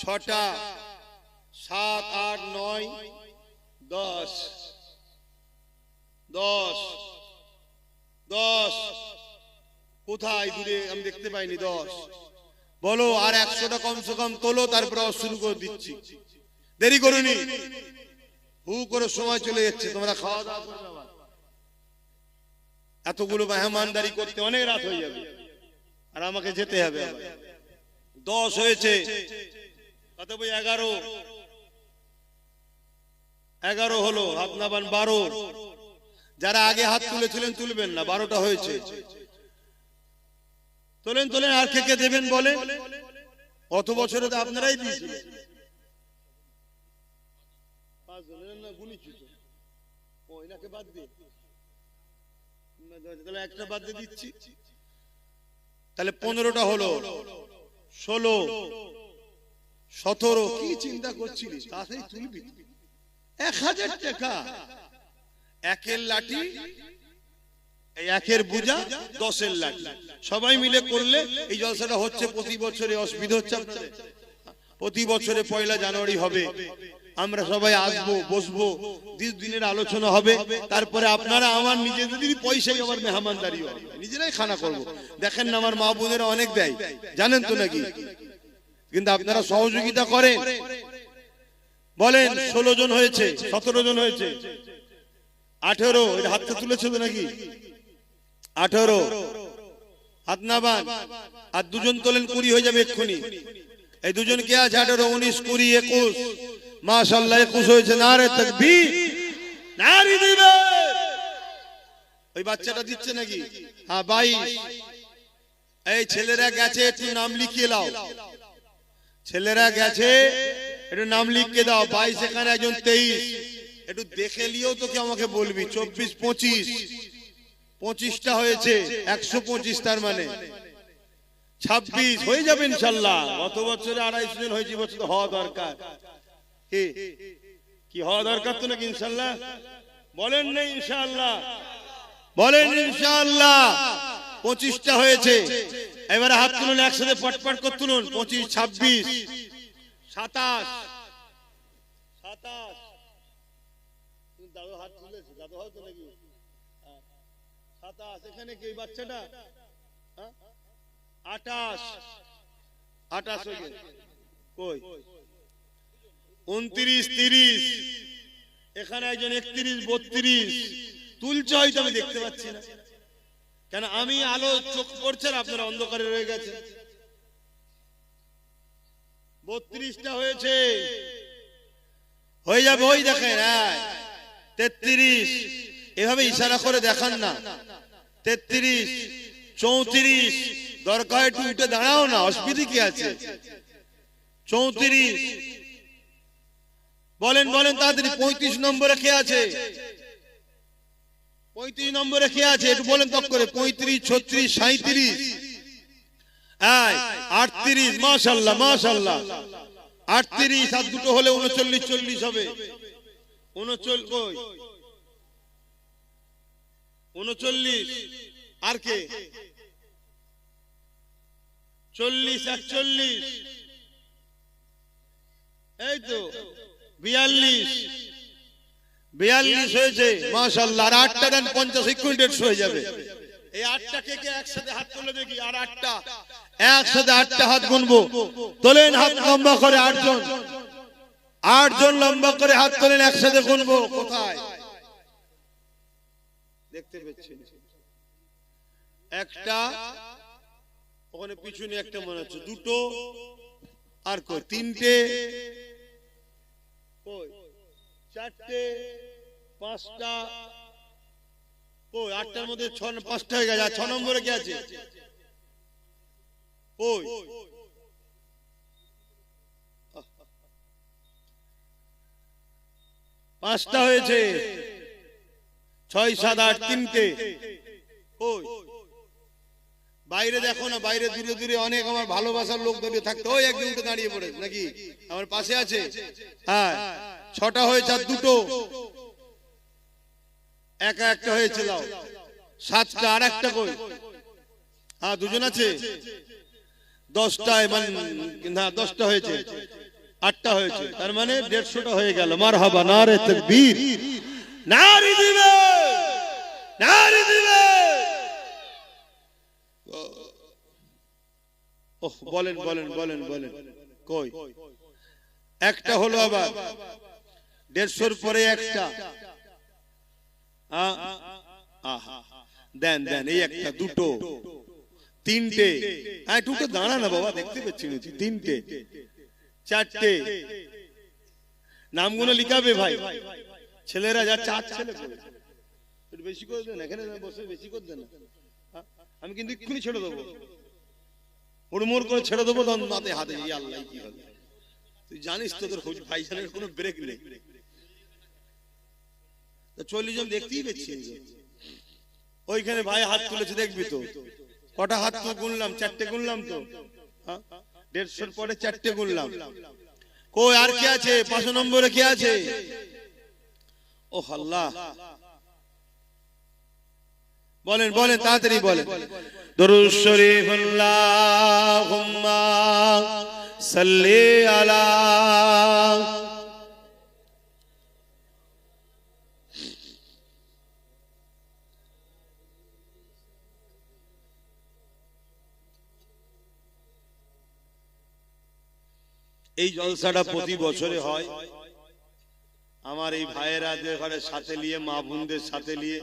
6টা 7 8 9 10 10 10 কোথায় দূরে আমি দেখতে পাইনি। 10 বলো। আর 100টা কমসে কম তোলো, তারপরে শুরু করে দিচ্ছি। দেরি করুনি, হু করে সময় চলে যাচ্ছে। তোমরা খাওয়া দাওয়া করবে। এতগুলো মেহমানদারি করতে অনেক রাত হয়ে যাবে, আর আমাকে যেতে হবে। 10 হয়েছে, কত বই 11 হলো, আপনার 12। যারা আগে হাত তুলেছিলেন তুলবেন না, 12টা হয়েছে। তোলেন তোলেন, আর কে কে দেবেন বলেন? কত বছরে তো আপনারাই দিয়েছিলেন। 5 জনের না বলেছি তো, ওইনাকে বাদ দিয়ে, তাহলে একটা বাদ দিয়ে দিচ্ছি, তাহলে 15টা হলো, 16, 17। কি চিন্তা করছিলিস? তাড়াতাড়ি তুলবি। 1000 টাকা একের লাঠি, এই একের বুঝা, 10-এর লাঠি, সবাই মিলে করলে এই জলসাটা হচ্ছে প্রতি বছরে। অসুবিধা হচ্ছে আপনাদের? প্রতি বছরে 1 জানুয়ারি হবে, আমরা সবাই আসবো, বসবো, দিনের আলোচনা হবে, তারপরে আপনারা আমার নিজেদের পয়সায় আবার মেহমানদারি হবে, নিজেরাই খানা করব। দেখেন না আমার মা বোনেরা অনেক দেয়, জানেন তো নাকি? কিন্তু আপনারা সহযোগিতা করেন। বলেন 16 জন হয়েছে, 17 জন হয়েছে, 18। এটা হাতটা তুলেছে তো নাকি? 18 হাত নাবান, আর 2 জন তোলেন, 20 হয়ে যাবে এক্ষুনি। এই 2 জন কে আছে? 18, 19, 20, 21। মাশাআল্লাহ 21 হয়েছে। নারে তাকবীর, নারে দিবে। ওই বাচ্চাটা দিচ্ছে নাকি? হ্যাঁ 22। এই ছেলেরা গেছে, একটু নাম লিখিয়ে দাও। ছেলেরা গেছে, একটু নাম লিখিয়ে দাও। 22 এখানে একজন, 23। একটু দেখে লিও তো, কি আমাকে বলবি। 24, 25, 25টা হয়েছে, 125, তার মানে 26 হয়ে যাবে ইনশাআল্লাহ। গত বছরে 250 জন হয়েছে, বছর তো হওয়া দরকার। কি হওয়া দরকার তো নাকি? ইনশাআল্লাহ বলেন না? ইনশাআল্লাহ বলেন ইনশাআল্লাহ। 25টা হয়েছে। এবারে হাত তুলুন, একসাথে পটপট করে তুলুন। 25, 26, 27, 27। দাদু হাত তুলেছে, দাদু হয়তো নাকি? 27। এখানে কি বাচ্চাটা? 28, 28 হয়ে গেছে। কই? 29, 30। এখানে একজন 31, 32 তুলছে, হয়তো আমি দেখতে পাচ্ছি না। কেন? আমি আলো চোখ পড়ছে, আপনারা অন্ধকারে রয়ে গেছে। 32টা হয়েছে, হয়ে যাবে। ওই দেখেন 33। এভাবে ইশারা করে দেখান না। 33, 34। দরকার একটু উঠে দাঁড়াও না, অসুবিধা কি আছে? 34। বলেন বলেন তাড়াতাড়ি। 35 নম্বরে কে আছে? 35 নম্বরে কে আছে? একটু বলেন তক করে। 35, 36, 37, 38। মাশাআল্লাহ মাশাআল্লাহ। 38 আর 2টো হলে 39, 40 হবে। 39 কই? 39। আর কে? 40, 41। এই তো 42, 42 হয়েছে। মাশাআল্লাহ। আর 8টা দেন, 50 সেকেন্ড হয়ে যাবে। এই 8টা কে কে একসাথে হাত তুলে দেখি। আর 8টা একসাথে, 8টা হাত গুনবো। তোলেন হাত লম্বা করে। 8 জন, 8 জন লম্বা করে হাত তোলেন, একসাথে গুনবো। কোথায় দেখতে পাচ্ছেন? একটা ওখানে পিছনে একটা মনে হচ্ছে, 2টো। আর কই? 3টে, কই? 4টে, 5টা, কই? 8টার মধ্যে 5টা হয়ে গেছে। 6 নম্বরে কে আছে? কই? 5টা হয়েছে। 6, 7, 8, 3টে। কই? বাইরে দেখো না, বাইরে দূরে দূরে অনেক আমার ভালোবাসার লোক দাঁড়িয়ে থাকতো। ওই একজন উঠে দাঁড়িয়ে পড়েছে নাকি? আমার পাশে আছে। হ্যাঁ 6টা হয়েছে, আর 2টো। একা একটা হয়েছে। দাও 7টা। আর একটা কই? হ্যাঁ 2 জন আছে। 10টা, মানে না 10টা হয়েছে। 8টা হয়েছে, তার মানে 150টা হয়ে গেল। মারহাবা, নারে তাকবীর, নারে দিবে, নারে দিবে। ওহ, বলেন বলেন বলেন বলেন। কই? একটা হলো, আবার 150-র পরে একটা। দেন দেন, এই একটা, দুটো, তিনটে, হ্যাঁ দুটো দাঁড়া না বাবা, দেখতে পাচ্ছি না, তিনটে, চারটে, নামগুলো লিখাবে ভাই, ছেলেরা যা, চার ছেলে বেশি করে দেন, এখানে বসে বেশি করে দেন, আমি কিন্তু এক্ষুনি ছেড়ে দেবো, হুড়মুড় করে ছেড়ে দেবো, তখন মাতে হাতে, আল্লাহ কি হবে, তুই জানিস তোদের ভাইজানের কোনো ব্রেক নেই, 40 জন দেখতেই পেয়েছি, ওইখানে ভাই হাত তুলেছে, দেখবি তো কটা হাত তো গুনলাম, 4টে গুনলাম তো, 150 পরে 4টে গুনলাম, কই আর কে আছে, 5 নম্বরে কে আছে, ও আল্লাহ, বলেন বলেন তাড়াতাড়ি বলেন, দরুদ শরীফ, আল্লাহুম্মা সাল্লি আলা, এই জলসাটা প্রতি বছরে হয়, আমার এই ভাইয়েরাদের ঘরে সাথে নিয়ে, মা বোনদের সাথে নিয়ে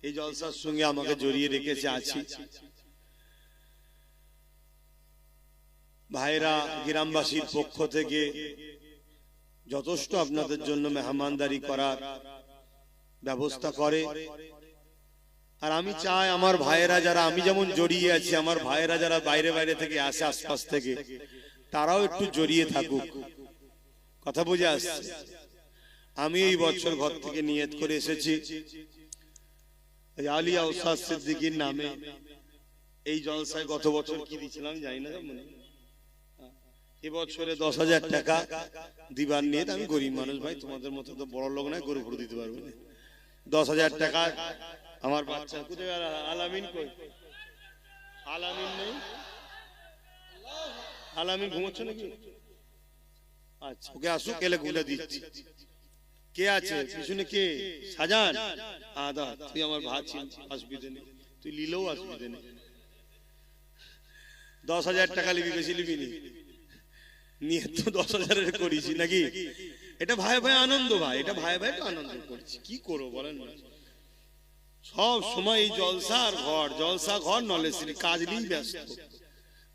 এই জলসার সঙ্গে আমাকে জড়িয়ে রেখেছে, আছি। ভাইরা গ্রামবাসীর পক্ষ থেকে যথেষ্ট আপনাদের জন্য মেহমানদারি করার ব্যবস্থা করে, আর আমি চাই আমার ভাইয়েরা যারা, আমি যেমন জড়িয়ে আছি, আমার ভাইয়েরা যারা বাইরে বাইরে থেকে আসে, আশপাশ থেকে, তারাও একটু জড়িয়ে থাকুক, কথা বুঝে আসছে। আমি এই বছর ঘর থেকে নিয়ত করে এসেছি, আলিয়া উস্তাদ সিদ্দিকীর নামে এই জলসায়, গত বছর কি দিয়েছিলাম জানি না, এবছরে 10,000 টাকা দিবার নিয়ে, আমি গরিব মানুষ ভাই, তোমাদের মতো তো বড় লোক নয়, গরু ভরে দিতে পারবো না, 10,000 টাকা আমার বাচ্চা, কোথায় আলামিন, কই আলামিন নেই, আলামিন ঘুমোচ্ছে নাকি, আচ্ছা ওকে আসুক, এলে গুলে দিচ্ছি, কে আছে পিছনে, কে সাজান, আদা তুই আমার ভাত অসুবিধে নেই, তুই লিলেও অসুবিধে নেই, 10,000 টাকা লিবি, বেশি লিবি নি, নিয়ে তো 10,000 করেছি নাকি, এটা ভাই ভাই আনন্দ, ভাই এটা ভাই ভাই তো আনন্দ করছি, কি করবো বলেন না, সব সময় এই জলসার ঘর, জলসা ঘর, নলেজ কাজ নিয়েই ব্যস্ত,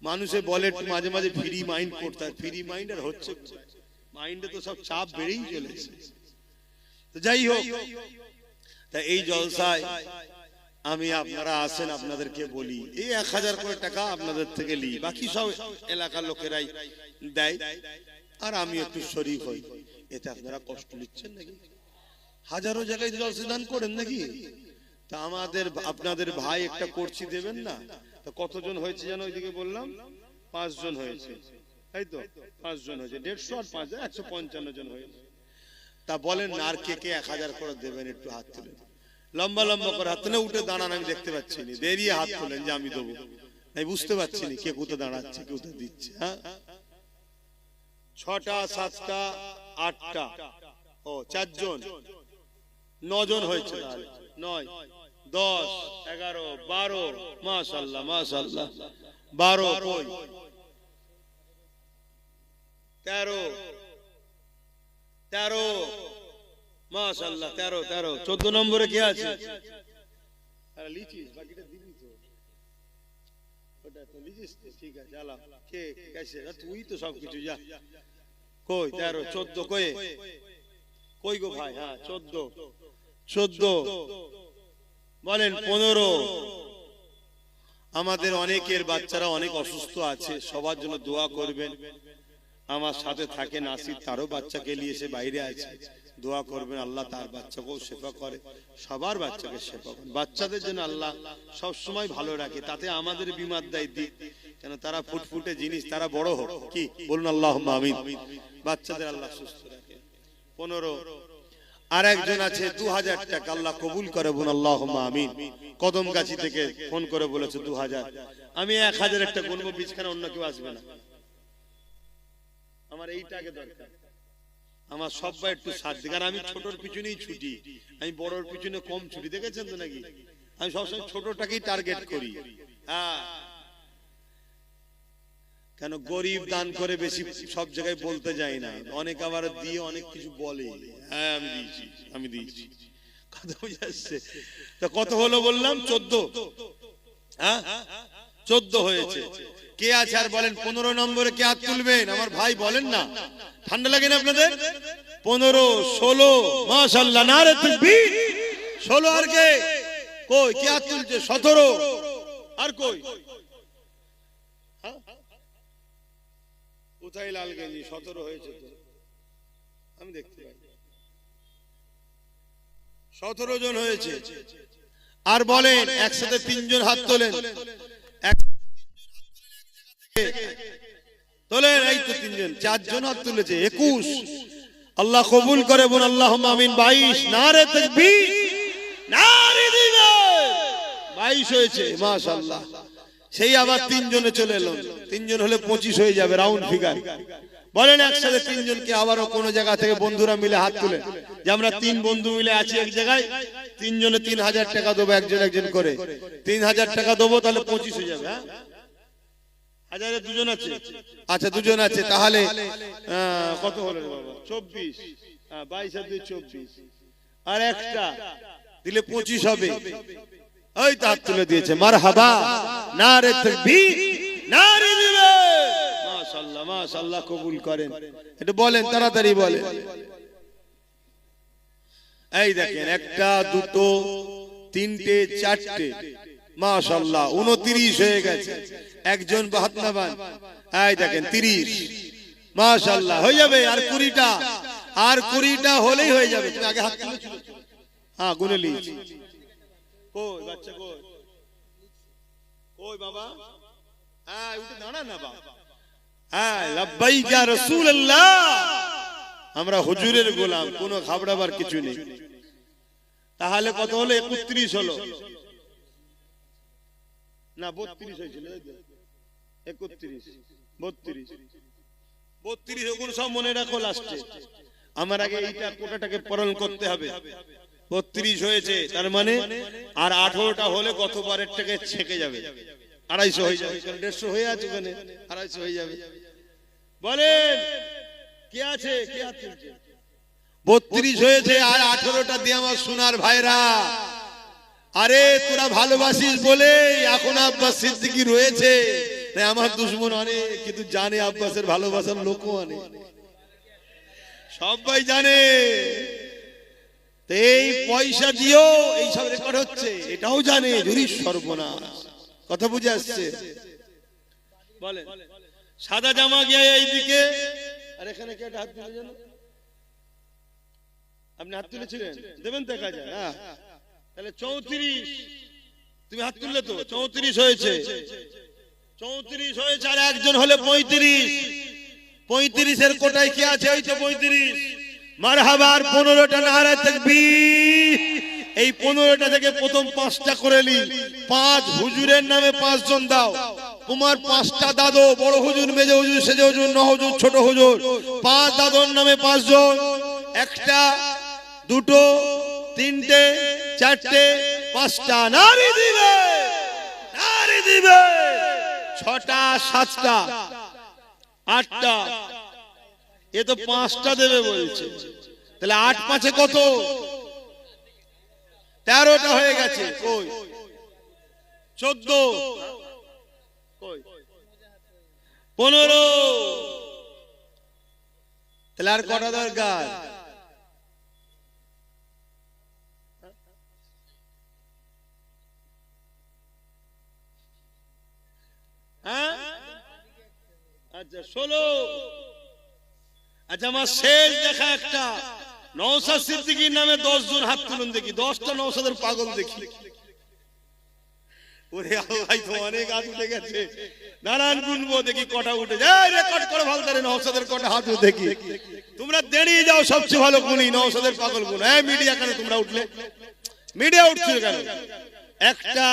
মানুষে বলে একটু মাঝে মাঝে ফ্রি মাইন্ড করতে, ফ্রি মাইন্ড আর হচ্ছে, মাইন্ডে তো সব চাপ বেড়েই চলেছে, তো যাই হোক, তা এই জলসায় আমি, আপনারা আসেন, আপনাদেরকে বলি, এই 1000 করে টাকা আপনাদের থেকে লি, বাকি সব এলাকার লোকেরাই দেয়, আর আমি একটু শরীক হই, এতে আপনারা কষ্ট নিচ্ছেন নাকি, হাজারো জায়গায় জলসা দান করেন নাকি, তা আমাদের আপনাদের ভাই একটা করছি দেবেন না, তা কতজন হয়েছে যেন ওইদিকে বললাম, 5 জন হয়েছে, তাই তো 5 জন হয়েছে, 150 আর 5 155 জন হয়েছে, তা বলেন আর কে কে 1000 করে দেবেন, একটু হাত তুলেন, লম্বা লম্বা করে হাত তুলে, উঠে দাঁড়ান, আমি দেখতে পাচ্ছি না, দেরিয়ে হাত তোলেন যে আমি দেবো, আমি বুঝতে পারছি না কে কোথায় দাঁড়াচ্ছে, কে কোথায় দিচ্ছে, হ্যাঁ 6টা 7টা 8টা, ও 4 জন, 9 জন হয়েছে, 9 10 11 12, মাশাআল্লাহ মাশাআল্লাহ, 12 কই 13 মাশাআল্লাহ, 13 14 নম্বরে কে আছে, আরে লিচিস, বাকিটা দিবি তো, ওটা তো লিচিস, ঠিক আছে, চালা, কে কেসে, তুই তো সব কিছু যা, কই 13 14 কই কই গো ভাই, হ্যাঁ 14 বলেন, 15, আমাদের অনেকের বাচ্চারা অনেক অসুস্থ আছে, সবার জন্য দোয়া করবেন, আমার সাথে থাকে নাসির, তারও বাচ্চাকে নিয়ে এসে বাইরে আছে, দোয়া করবেন, আল্লাহ তার বাচ্চাকেও শেফা করে, সবার বাচ্চাকে শেফা করে, বাচ্চাদের জন্য আল্লাহ সব সময় ভালো রাখে, তাতে আমাদের বিমার দায় দিক, কেন তারা ফুটফুটে জিনিস, তারা বড় হোক, কি বলুন আল্লাহুম্মা আমিন, বাচ্চাদের আল্লাহ সুস্থ রাখে। 15, আর একজন আছে 2000 টাকা, আল্লাহ কবুল করে, বলুন আল্লাহুম্মা আমিন, কদমগাছি থেকে ফোন করে বলেছে 2000, আমি 1000 একটা গুনবো, বিছখানা অন্য কেউ আসবে না, আমার এইটাকে দরকার, আমার সবাই একটু সাথ দিক, আর আমি ছোটর পিছনেই ছুটি, আমি বড়র পিছনে কম ছুটি, দেখেছেন তো নাকি, আমি সবসময় ছোটটাকেই টার্গেট করি, হ্যাঁ, কেন গরিব দান করে বেশি সব জায়গায় বলতে যাই না, অনেক আবার দিয়ে অনেক কিছু বলে, হ্যাঁ আমি দিয়েছি, কথা বুঝে আসছে? তা কত হলো বললাম? 14। হ্যাঁ 14 হয়েছে। কে আছে আর বলেন 15 নম্বরে কে হাত তুলবেন? আমার ভাই বলেন না, ঠান্ডা লাগে না আপনাদের? 15, 16, মাশাআল্লাহ, নারে তাকবীর। 16 আর কে? কই কে হাত তুলছে? 17 আর কই? কোথায় লালগঞ্জি? 17 হয়েছে তো, আমি দেখতে পাই 17 জন হয়েছে। আর বলেন একসাথে 3 জন হাত তোলেন, তোলেন। এই তো 3 জন, 4 জন হাত তুলেছে, 21। আল্লাহ কবুল করে বল আল্লাহুম্মা আমিন। 22, নারে তাকবীর, নারে দিবেন। 22 হয়েছে, মাশাআল্লাহ। সেই আবার 3 জনে চলে এলো, 3 জন হলে 25 হয়ে যাবে, রাউন্ড ফিগার। বলেন একসাথে 3 জনকে আবারও কোন জায়গা থেকে বন্ধুরা মিলে হাত তুলে, যে আমরা 3 বন্ধু মিলে আছি এক জায়গায়, 3 জনে 3000 টাকা দেবো, একজন একজন করে 3000 টাকা দেবো, তাহলে 25 হয়ে যাবে। হ্যাঁ, হাজারে 2 জন আছে। আচ্ছা 2 জন আছে, তাহলে কত হলো রে বাবা? 24। 22 আর 2 24, আর একটা দিলে 25 হবে। ওই তো হাত তুলে দিয়েছে, মারহাবা, নারে তাকবীর, নারে দিবেন। মাশাআল্লাহ মাশাআল্লাহ, কবুল করেন। এটা বলেন, তাড়াতাড়ি বলেন। এই দেখেন, 1, 2, 3, 4, মাশাআল্লাহ 29 হয়ে গেছে। একজন বাহাত্তরবান, এই দেখেন 30, মাশাআল্লাহ হয়ে যাবে। আর 20টা, আর 20টা হলেই হয়ে যাবে। তুমি আগে হাত তুলেছিল? হ্যাঁ, গুনে নিয়েছি। কই বাচ্চা, কই কই বাবা? হ্যাঁ, উঠে দাঁড়া না বাবা। হ্যাঁ, লাব্বাইক ইয়া রাসূলুল্লাহ। আমরা হুজুরের গোলাম, কোনো ঘাবড়াবার কিছু নেই। তাহলে কত হলো? 31 হলো না, 32 হয়েছিল। 31, 32, 32 ওগুলো সব মনে রাখো লাস্টে। আমার আগে এইটা কোটাটাকে পূরণ করতে হবে। 32 হয়েছে, তার মানে আর 18টা হলে গতবারের থেকে ছেকে যাবে, 250 হয়ে যাবে। 150 হয়ে আছে, ওখানে 250 হয়ে যাবে। বলেন কে আছে? কে হাত তুলছে? 32 হয়েছে, আর 18টা দিয়ে আমার সোনার ভাইরা। আরে তোরা ভালোবাসিস বলে এখন আব্বাস সিদ্দিকী রয়েছে, আমার দুশমন অনেক, কিন্তু জানে আব্বাসের ভালোবাসার লোকও অনেক, সবাই জানে। এই পয়সা দিও এইসব রেকর্ড হচ্ছে, এটাও জানে। জুরি সর্বনাশ, কথা বুঝে আসছে? বলেন সাদা জামা গিয়ে এইদিকে, আর এখানে কে হাত তুলে জানো? আপনি হাত তুলেছিলেন, দেবেন দেখা যায়। হ্যাঁ, তাহলে 34। তুমি হাত তুললে তো 34 হয়েছে, 34 হয়েছে। আর একজন হলে 35। 35 কোটায় কি আছে? ওই তো 35। মারহাবা। আর 15টা নারে তাকবীর। এই 15টা থেকে প্রথম 5টা করে নি। 5 হুজুরের নামে 5 জন দাও। তোমার 5টা দাদু, বড় হুজুর, মেজো হুজুর, সেজে হুজুর, ন হুজুর, ছোট হুজুর, 5 দাদুর নামে 5 জন। 1টা, 2টো, 3টে, 4টে, 5টা নারী দিবে, নারী দিবে। 6টা, 7টা, 8টা, এ তো 5টা দেবে বলছে। তাহলে 8 5 কত? 13টা হয়ে গেছে। কই 14, কই 15। তাহলে আর কটা দরকার? হ্যাঁ, আচ্ছা 16। আচ্ছা, আমার শেষ দেখা একটা নওশাদ সিদ্দিকীর নামে 10 জন হাত তুলুন দেখি। 10টা নওশাদের পাগল দেখি। ওরে আল্লাহ, তো অনেক হাত উঠে গেছে। দাঁড়ান গুনবো দেখি কটা উঠে যায়। রেকর্ড করে ভালো তারে নওশাদের কটা হাত দেখি। তোমরা দেরিয়ে যাও, সবচেয়ে ভালো গুনি নওশাদের পাগল গুণ। এই মিডিয়া কেন তোমরা উঠলে? মিডিয়া উঠছে কেন? 1টা,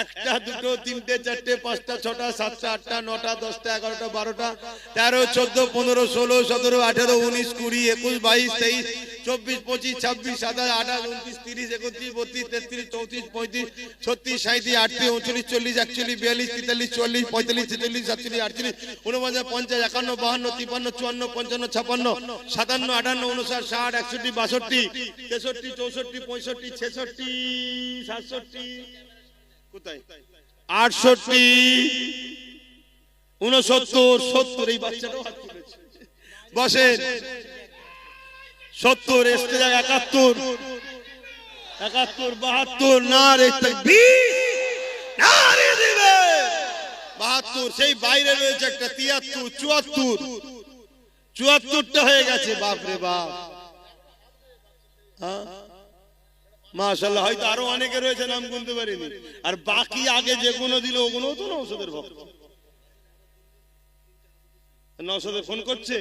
1টা, 2টো, 3টে, 4টে, 5টা, 6টা, 7টা, 8টা, 9টা, 10টা, 11টা, 12টা, 13, 14, 15, 16, 17, 18, 19, 20, 21, 22, 23, 24, 25, 26, 27, 28, 29, 30, 31, 32, 33, 34, 35, 36, 37, 38, 39, 40, 41, 42, 43, 44, 45, 46, 47, 48, 49, 50, 51, 52, 53, 54, 55, 56, 57, 58, 59, 60, 61, 62, 63, 64, 65, 66, 67, কোথায় 68, 69, 70, এই বাচ্চাটাও হাত তুলেছে। বসেন। 70, এসতে যায় 71, 72, নারে তাকবীর, নারে দিবে 72, সেই বাইরে রয়েছে একটা 73, 74, 74টা হয়ে গেছে। বাপ রে বাপ, হ্যাঁ মাশাআল্লাহ, হয়তো আরো অনেকে রয়েছে নাম গুনতে পারিনি। আর বাকি আগে যেগুলো দিল ওগুলো তো নওশাদের ভক্ত। নওশাদে ফোন করছে,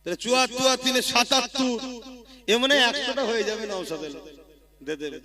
তাহলে 74 আর 3 77, এ মানে 100টা হয়ে যাবে নওশাদের, দে দেবে।